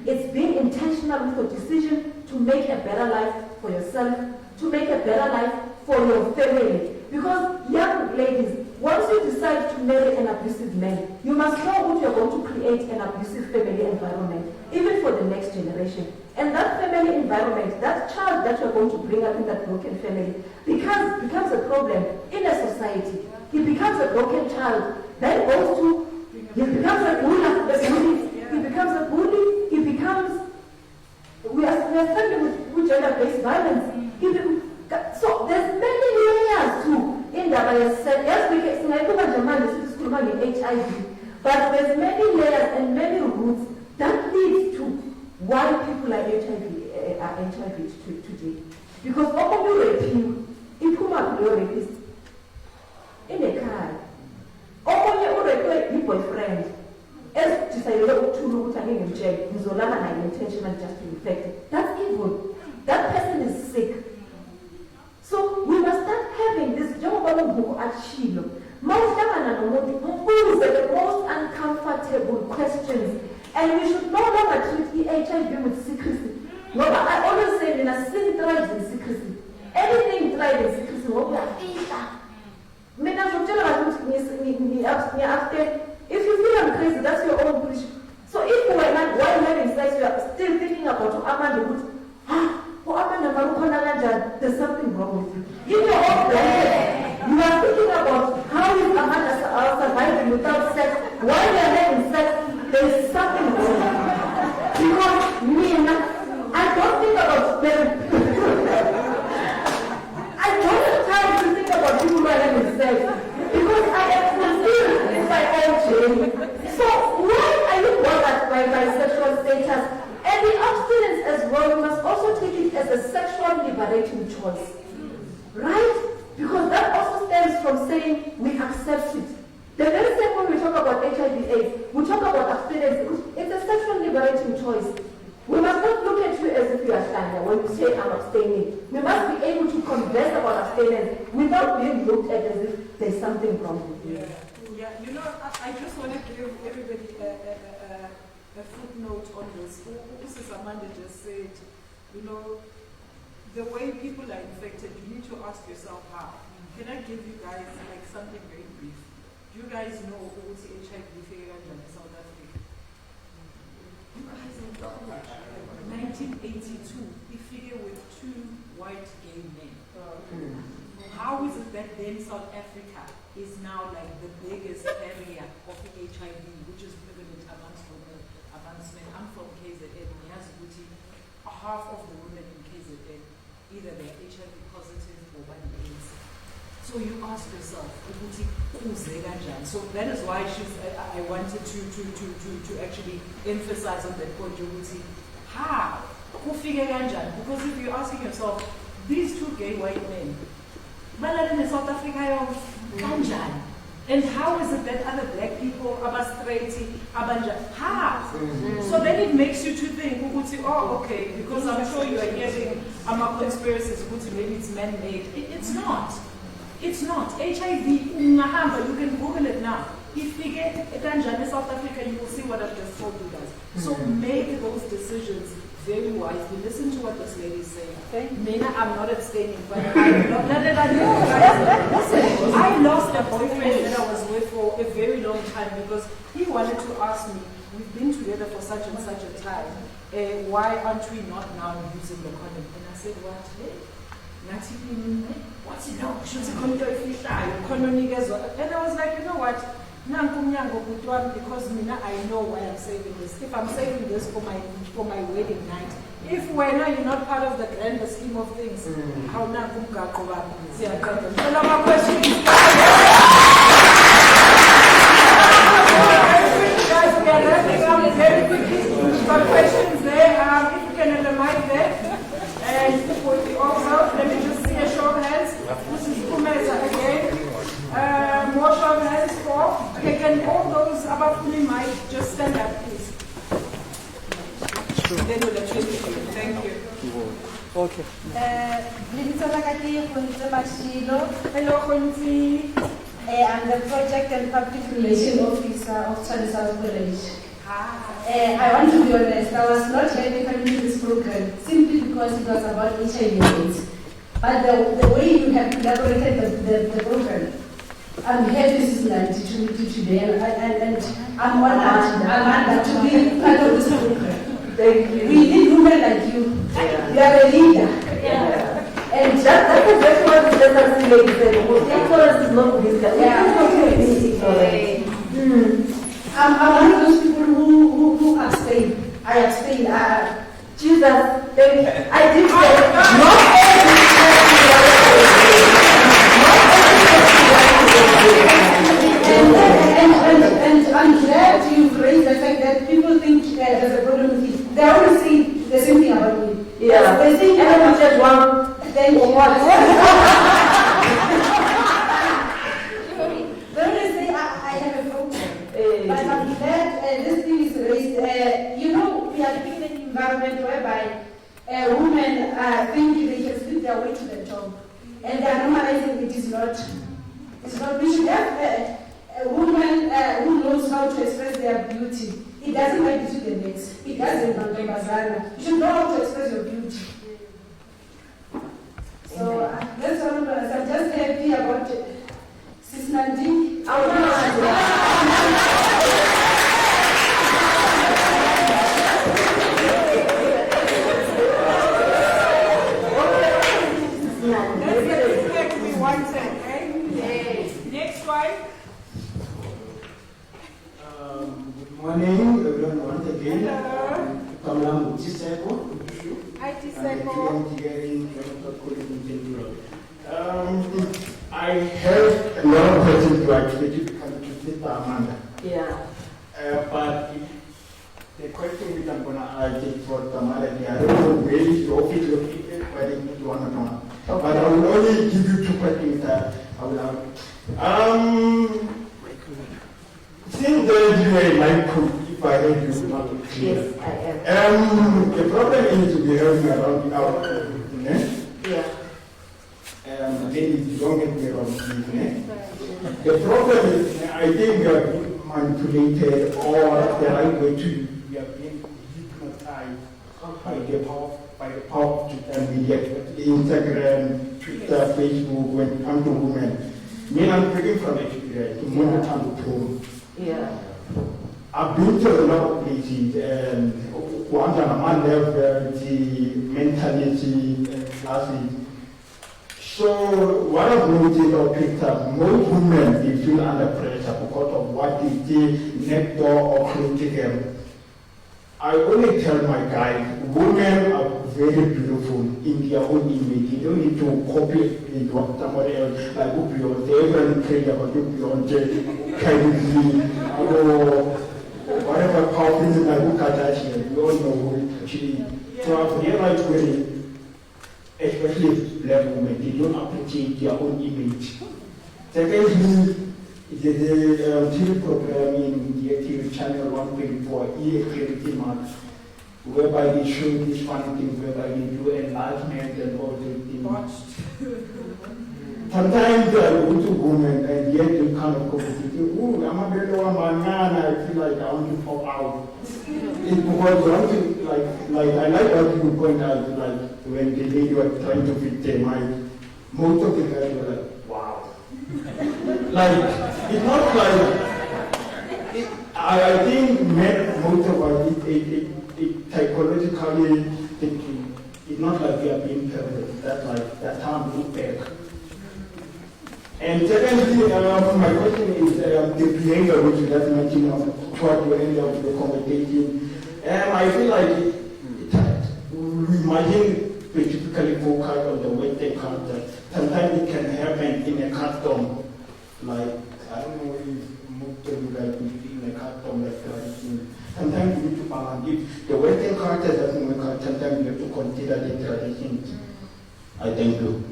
It's being intentional with your decision to make a better life for yourself, to make a better life for your family. Because young ladies, once you decide to marry an abusive man, you must know what you're going to create an abusive family environment, even for the next generation. And that family environment, that child that you're going to bring up in that broken family, becomes a problem in a society. He becomes a broken child. Then he becomes a bully. We are struggling with gender-based violence. So there's many layers too in that. Yes, we can HIV, but there's many layers and many roots that lead to why people are HIV today. Because all you raping, if you are a rapist in a car, all you rape your boyfriend, as to say, look to look at him in jail, intentional just to infect it. That's evil. That person is sick. achilo. Mawuhlangana nomuntu mbuze the most uncomfortable questions. And we should no longer treat HIV with secrecy. No, I always say, sin thrives in secrecy. Anything thrives in secrecy. If you feel I'm crazy, that's your own push. So if you are not, while having sex, you are still thinking about there's something wrong with you. In your own life, you are thinking about how is Amanda surviving without sex. While you are having sex, there is something wrong. Because me, I don't think about I don't have time to think about people who are having sex. Because I am fulfilled in my own journey. So why are you bothered by sexual status? And the abstinence as well, you must also take it as a sexual liberating choice. Right? Because that also stems from saying we accept it. The very same when we talk about HIV/AIDS, we talk about abstinence. It's a sexual liberating choice. We must not look at you as if you are standing when you say I'm abstaining. We must be able to converse about abstinence without being looked at as if there's something wrong with you. Yeah, you know, I just want to give everybody a footnote on this. Mrs. Amanda just said, you know, the way people are infected, you need to ask yourself how. Can I give you guys like something very brief? Do you guys know who is HIV in South Africa? You guys don't know. 1982, he figured with 2 white gay men. How is it that then South Africa is now like the biggest area of HIV, which is prevalent amongst women, amongst men? I'm from KZN, half of the women in KZN, either they're HIV positive or by AIDS. So you ask yourself, so that is why I wanted to actually emphasize on that point, how? Because if you're asking yourself, these 2 gay white men, in South Africa, and how is it that other black people, straight, how? So then it makes you to think, oh, okay, because I'm sure you are hearing conspiracies, maybe it's man-made. It's not. It's not. HIV, you can Google it now. If you get in South Africa, you will see what I've just told you guys. So make those decisions very wisely. Listen to what this lady is saying. Nina, I'm not abstaining, but I lost a boyfriend that I was with for a very long time because he wanted to ask me, we've been together for such and such a time, why aren't we not now using the condom? And I said, what? What's it now? And I was like, you know what? Because I know why I'm saving this. If I'm saving this for my wedding night, if you're not part of the grander scheme of things, how now guys, we are wrapping up very quickly. We've got questions there. If you can have the mic there. And for the also, let me just see a show of hands. This is Kumeza again. More show of hands for. Okay, can all those above me mic just stand up, please? Then we'll let you. Thank you. Okay. Hello, Khonzi. I'm the Project and Public Relations Officer of South College. I want to be honest, I was not happy coming to this program simply because it was about HIV/AIDS. But the way you have elaborated the program, I'm happy to meet you today, and I'm honored to be part of this program. Thank you. We need women like you. You are a leader. Yeah. And that's exactly what the SRC lady said. Ignorance is not wisdom. I'm one of those people who abstain. I abstain. Jesus, I did say, not and I'm glad you raised the fact that people think there's a problem with it. They always say the same thing about me. Yeah. They think I'm just one. Thank you. I have a problem. But I'm glad this thing is raised. We are living in an environment whereby women think they can slip their way to the job. And they are normalizing it is not. It's not, we should have a woman who knows how to express their beauty. It doesn't matter to the next. It doesn't matter Bazana. You should know how to express your beauty. So that's one of us. I'm just happy about Sis Nandi. Next one. Good morning, everyone, once again. Hello. Hi, I have a lot of questions to actually come to Sister Amanda. Yeah. But the question which I'm going to ask is for Tamara. I don't know where is the office located, but I need one on one. Okay. But I will only give you 2 questions that I will have. Since then you are like if I heard you not clear. Yes, I am. The problem is we have around our yeah. Ladies, don't get me wrong, please. The problem is I think we are being manipulated or the right way to we are being hypnotized by the power of social media, Instagram, Twitter, Facebook, when it comes to women. Me, I'm speaking from experience, to monitor the home. Yeah. I've been to a lot of places and one man level, the mentality classes. So what I've noticed on Twitter, most women they feel under pressure because of what they see next door or close to them. I only tell my guys, women are very beautiful in their own image. You don't need to copy what somebody else, like Beyonce, everyone crazy about Beyonce, Kylie, or whatever powerful things like Kardashian, we all know who actually. So I've realized very, especially black women, they don't appreciate their own image. Secondly, the TV program in the TV channel 124, EA Month, whereby they show these funny things, whereby they do enlargement and all these things. Sometimes I go to women and yet they kind of go to oh, I'm a better one, man, I feel like I want to pop out. It's because you want to, like I like what you point out, like when the lady was trying to fit their mind, most of the guys were like, wow. Like, it's not like, I think men, most of us, it psychologically thinking, it's not like we are being perfect. That's how we look back. And secondly, my question is the behavior which you just mentioned toward the end of the conversation. I feel like we imagine specifically focus on the Western culture. Sometimes it can happen in a custom, like, I don't know if most of you guys will be in a custom like tradition. Sometimes you need to balance. If the Western culture doesn't work out, sometimes you have to consider the traditions. I thank you.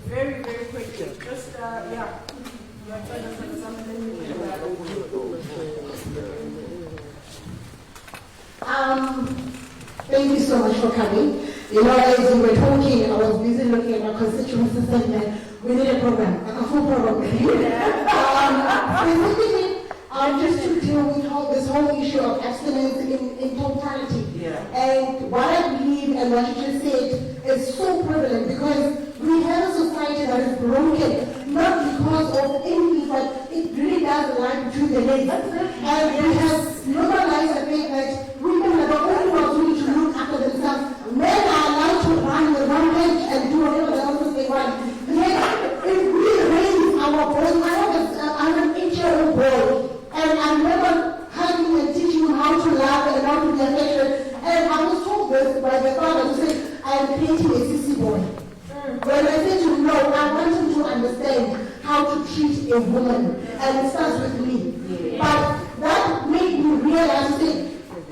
Very, very quickly. Just, yeah. Thank you so much for coming. You know, as you were talking, I was busy looking at my constituency and then we need a program, like a full program with you. Specifically, just to deal with this whole issue of abstinence in totality. Yeah. And what I believe and what you just said is so prevalent because we have a society that is broken, not because of anything, but it really does lie between the legs. And we have normalized the fact that women are the only ones who need to look after themselves. Men are allowed to run the rampage and do whatever else they want. Yet, if we raise our boys, I have an 8-year-old boy, and I remember hugging and teaching him how to laugh and how to be affectionate. And I was told this by the father to say, I am painting a sissy boy. When I said to him, no, I want him to understand how to treat a woman, and it starts with me. But that made me realize,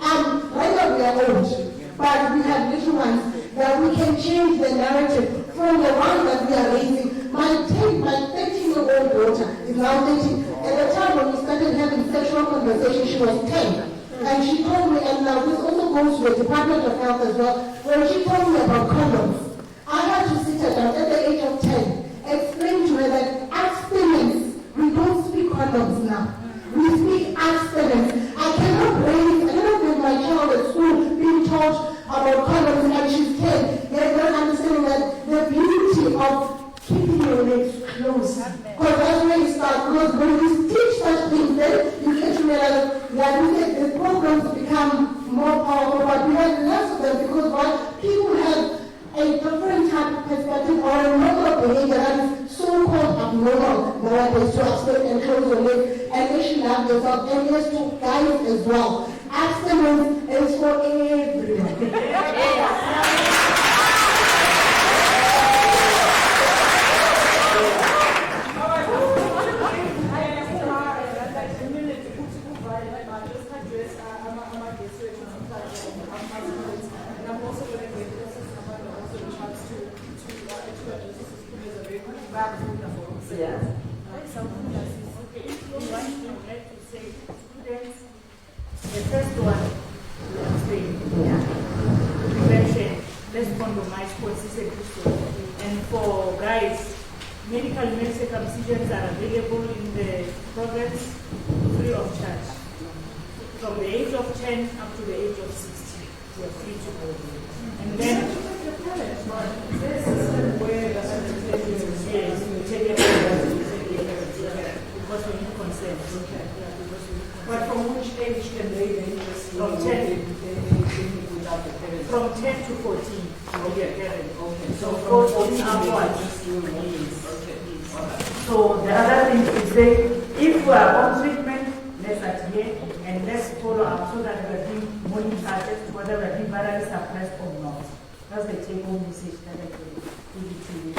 right now we are old, but we have little ones, that we can change the narrative from the one that we are raising. My 13-year-old daughter is now 13. At the time when we started having sexual conversation, she was 10. And she told me, and now this also goes to the Department of Health as well, when she told me about condoms, I had to sit her down at the age of 10, explain to her that abstinence, we don't speak condoms now. We speak abstinence. I cannot give my child at school being taught about condoms and she's 10, yet not understanding that the beauty of keeping your legs closed. Because that's where you start. Because when you teach such things, then you get to realize that the programs become more powerful, but we have less of them because what people have a different type of perspective or a normal behavior that is so-called abnormal nowadays to abstain and close your legs and they should love themselves and yes to guys as well. Abstinence is for everyone. Yes. The first one, prevention, let's condomize consistently. And for guys, medical male circumcisions are available in the programs free of charge. From the age of 10 up to the age of 60, we are free to go. And then, there's a system where the yes, we take it because we need consent. But from which age can they then just from 10 from 10 to 14 to be a parent. Okay. So 14 upwards. So the other thing is say, if we are on treatment, let's adhere and let's follow up so that we are being monitored whether we are being virally suppressed or not. That's the take-home message that I can give to you.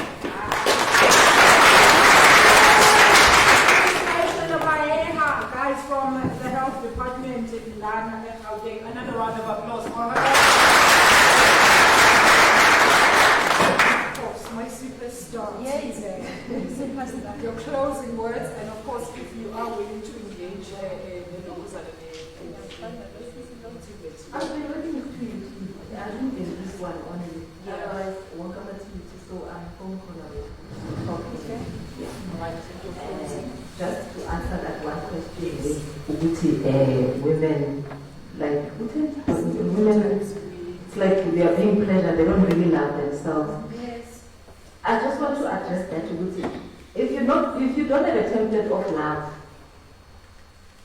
Guys from the health department in Lana, another round of applause for her. Of course, my superstar. Yes, superstar. Your closing words, and of course, if you are willing to engage, those are the I've been waiting to you. I think there's this one only. Otherwise, won't come to you, so I'm home calling. Okay. Just to answer that one question, women, like, women, it's like they are being pleasured, they don't really love themselves. Yes. I just want to address that, if you don't have a template of love,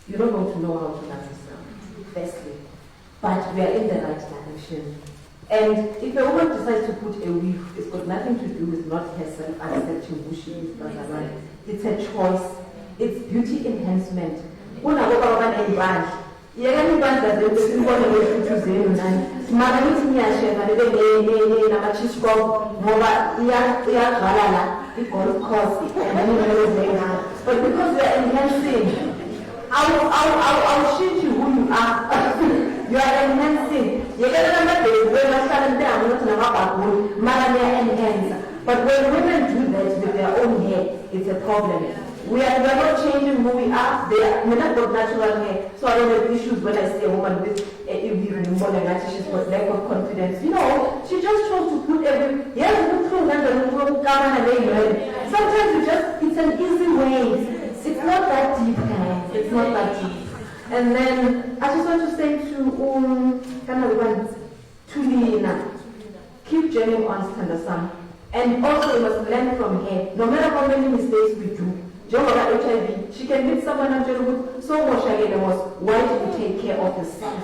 you're not going to know how to love yourself, firstly. But we are in the right direction. And if a woman decides to put a wig, it's got nothing to do with not herself accepting who she is, blah, blah, blah. It's a choice. It's beauty enhancement. But because we are enhancing, I'll shoot you who you are. You are enhancing. You but when women do that with their own hair, it's a problem. We are not changing who we are. We're not got natural hair. So I don't have issues when I see a woman with she's got lack of confidence. You know, she just chose to put sometimes it's an easy way. It's not that deep, guys. It's not that deep. And then I just want to say to Lina, keep journeying on, Standasam. And also, you must learn from her. No matter how many mistakes we do, HIV, she can meet someone on Jerwood, so much again was, why do you take care of yourself?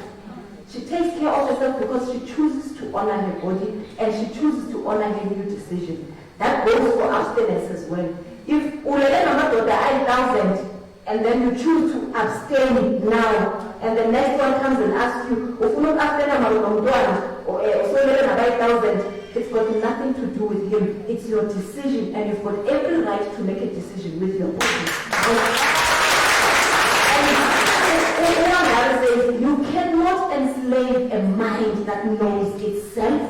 She takes care of herself because she chooses to honor her body and she chooses to honor her new decision. That goes for abstinence as well. If and then you choose to abstain now, and the next one comes and asks you, it's got nothing to do with him. It's your decision, and you've got every right to make a decision with your body. And you cannot enslave a mind that knows itself,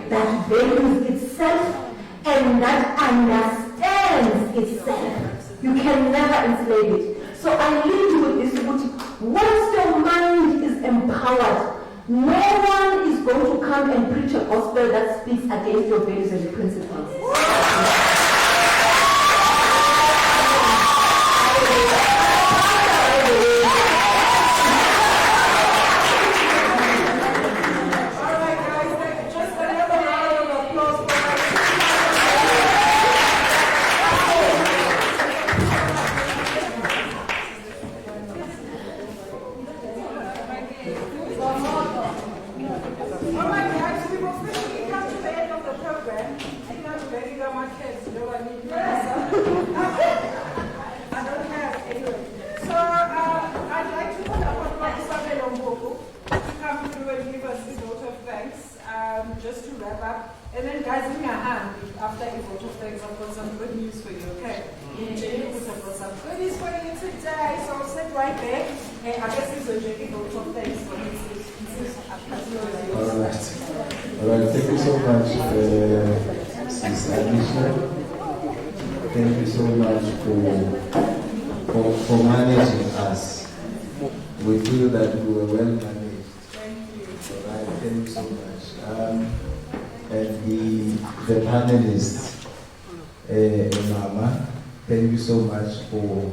that values itself, and that understands itself. You can never enslave it. So I leave you with this. Once your mind is empowered. No one is going to come and preach a gospel that speaks against your values and principles. Just to wrap up, and then guys, give me a hand after a vote of thanks. I've got some good news for you, okay? Jenny I've got some good news for you today, so I'll sit right there. Hey, I guess it's a Jenny vote of thanks for me. All right, thank you so much, Ms. Alicia. Thank you so much for managing us. We feel that we were well managed. All right, thank you so much. And the panelists, Mama, thank you so much for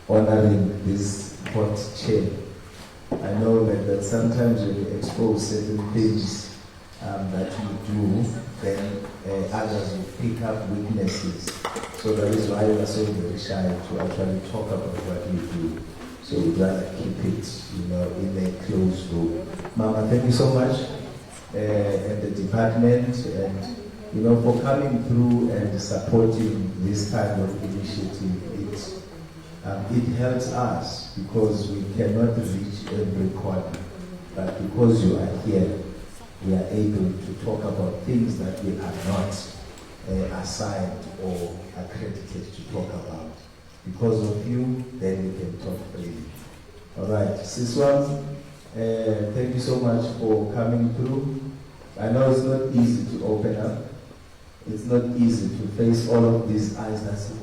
honoring this hot chair. I know that sometimes when you expose certain things that you do, then others will pick up weaknesses. So that is why we are so very shy to actually talk about what we do. So we'd rather keep it, in a closed room. Mama, thank you so much. And the department, and for coming through and supporting this kind of initiative. It helps us because we cannot reach every corner, but because you are here, we are able to talk about things that we are not assigned or accredited to talk about. Because of you, then we can talk freely. All right, Siswan, thank you so much for coming through. I know it's not easy to open up. It's not easy to face all of these eyes that say,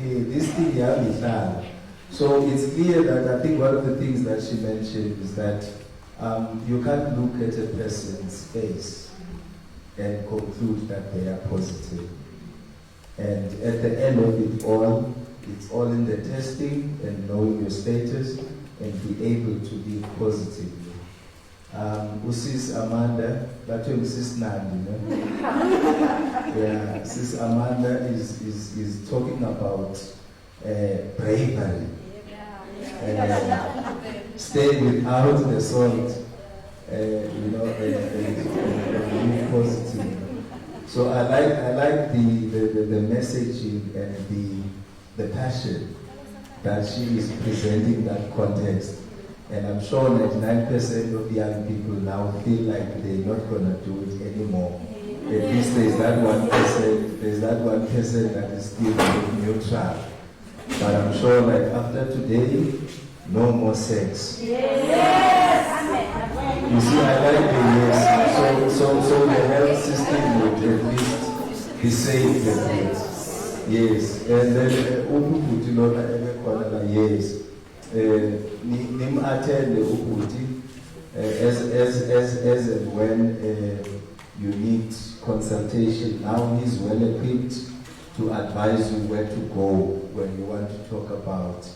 this thing here. So it's clear that I think one of the things that she mentioned is that you can't look at a person's face and conclude that they are positive. And at the end of it all, it's all in the testing and knowing your status and be able to live positively. Sis Amanda, that's when Sis Nandi, yeah, Sis Amanda is talking about bravery. Stay without the salt, and live positively. So I like the messaging and the passion that she is presenting that context. And I'm sure 99% of young people now feel like they're not going to do it anymore. At least there's that 1% that is still neutral. But I'm sure like after today, no more sex. Yes. You see, I like the yes. So the health system would at least be safe with it. Yes. And then yes. Nim attend the Uputi as and when you need consultation. Now he's well equipped to advise you where to go when you want to talk about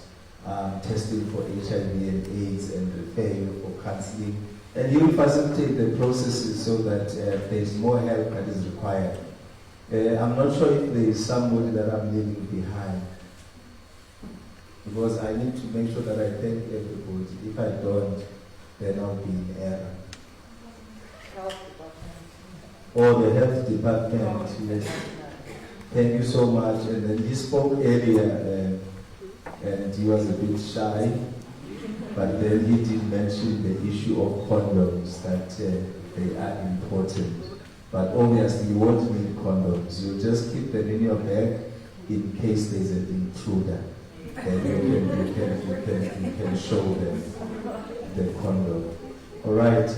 testing for HIV and AIDS and refer you for counseling. And he will facilitate the processes so that there is more help that is required. I'm not sure if there is somebody that I'm leaving behind, because I need to make sure that I thank everybody. If I don't, then I'll be in error. Or the health department, yes. Thank you so much. And then he spoke earlier, and he was a bit shy, but then he did mention the issue of condoms, that they are important. But obviously you won't need condoms. You just keep them in your bag in case there's an intruder. Then you can show them the condom. All right.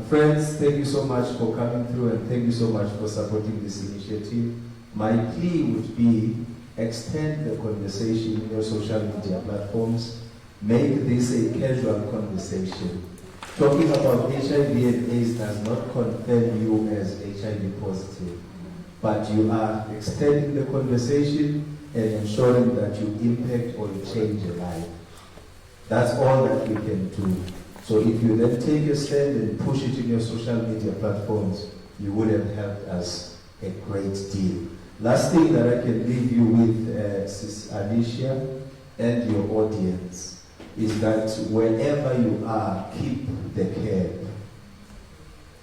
Friends, thank you so much for coming through, and thank you so much for supporting this initiative. My plea would be extend the conversation in your social media platforms. Make this a casual conversation. Talking about HIV and AIDS does not confirm you as HIV positive, but you are extending the conversation and ensuring that you impact or you change a life. That's all that we can do. So if you then take a stand and push it in your social media platforms, you would have helped us a great deal. Last thing that I can leave you with, Sis Alicia and your audience, is that wherever you are, keep the curb.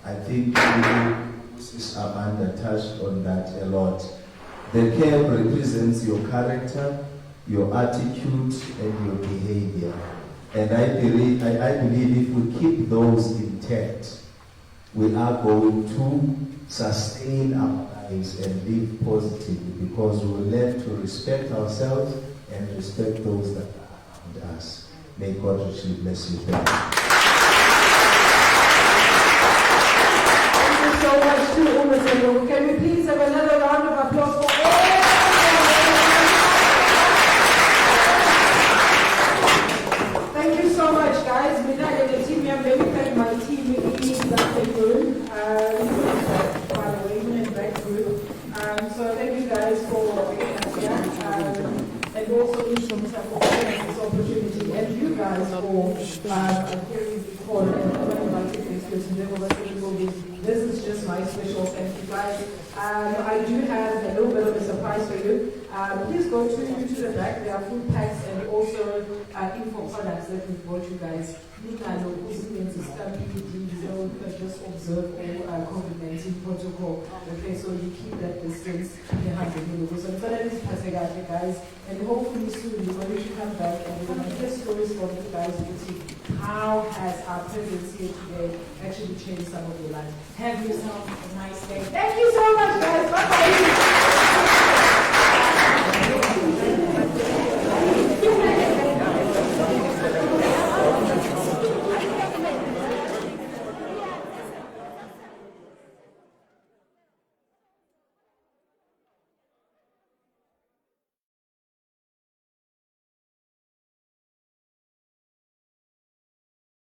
I think Mrs. Amanda touched on that a lot. The curb represents your character, your attitude, and your behavior. And I believe if we keep those intact, we are going to sustain our lives and live positively, because we will learn to respect ourselves and respect those that are around us. May God richly bless you. Thank you so much to Umaselo. Can we please have another round of applause for everyone? Thank you so much, guys. Mina and the team, I'm very thank my team in this afternoon. By the way, in back group. So thank you guys for being us here. And also Isham for giving this opportunity, and you guys for hearing the call and inviting this person. This is just my special thank you guys. I do have a little bit of a surprise for you. Please go to the back. There are food packs and also info products that we brought you guys. Just observe all COVID-19 protocol. Okay, so you keep that distance in 100 meters. So guys, and hopefully soon we're going to come back and we're going to hear stories from you guys to see how has our presence here today actually changed some of your lives. Have yourself a nice day. Thank you so much, guys.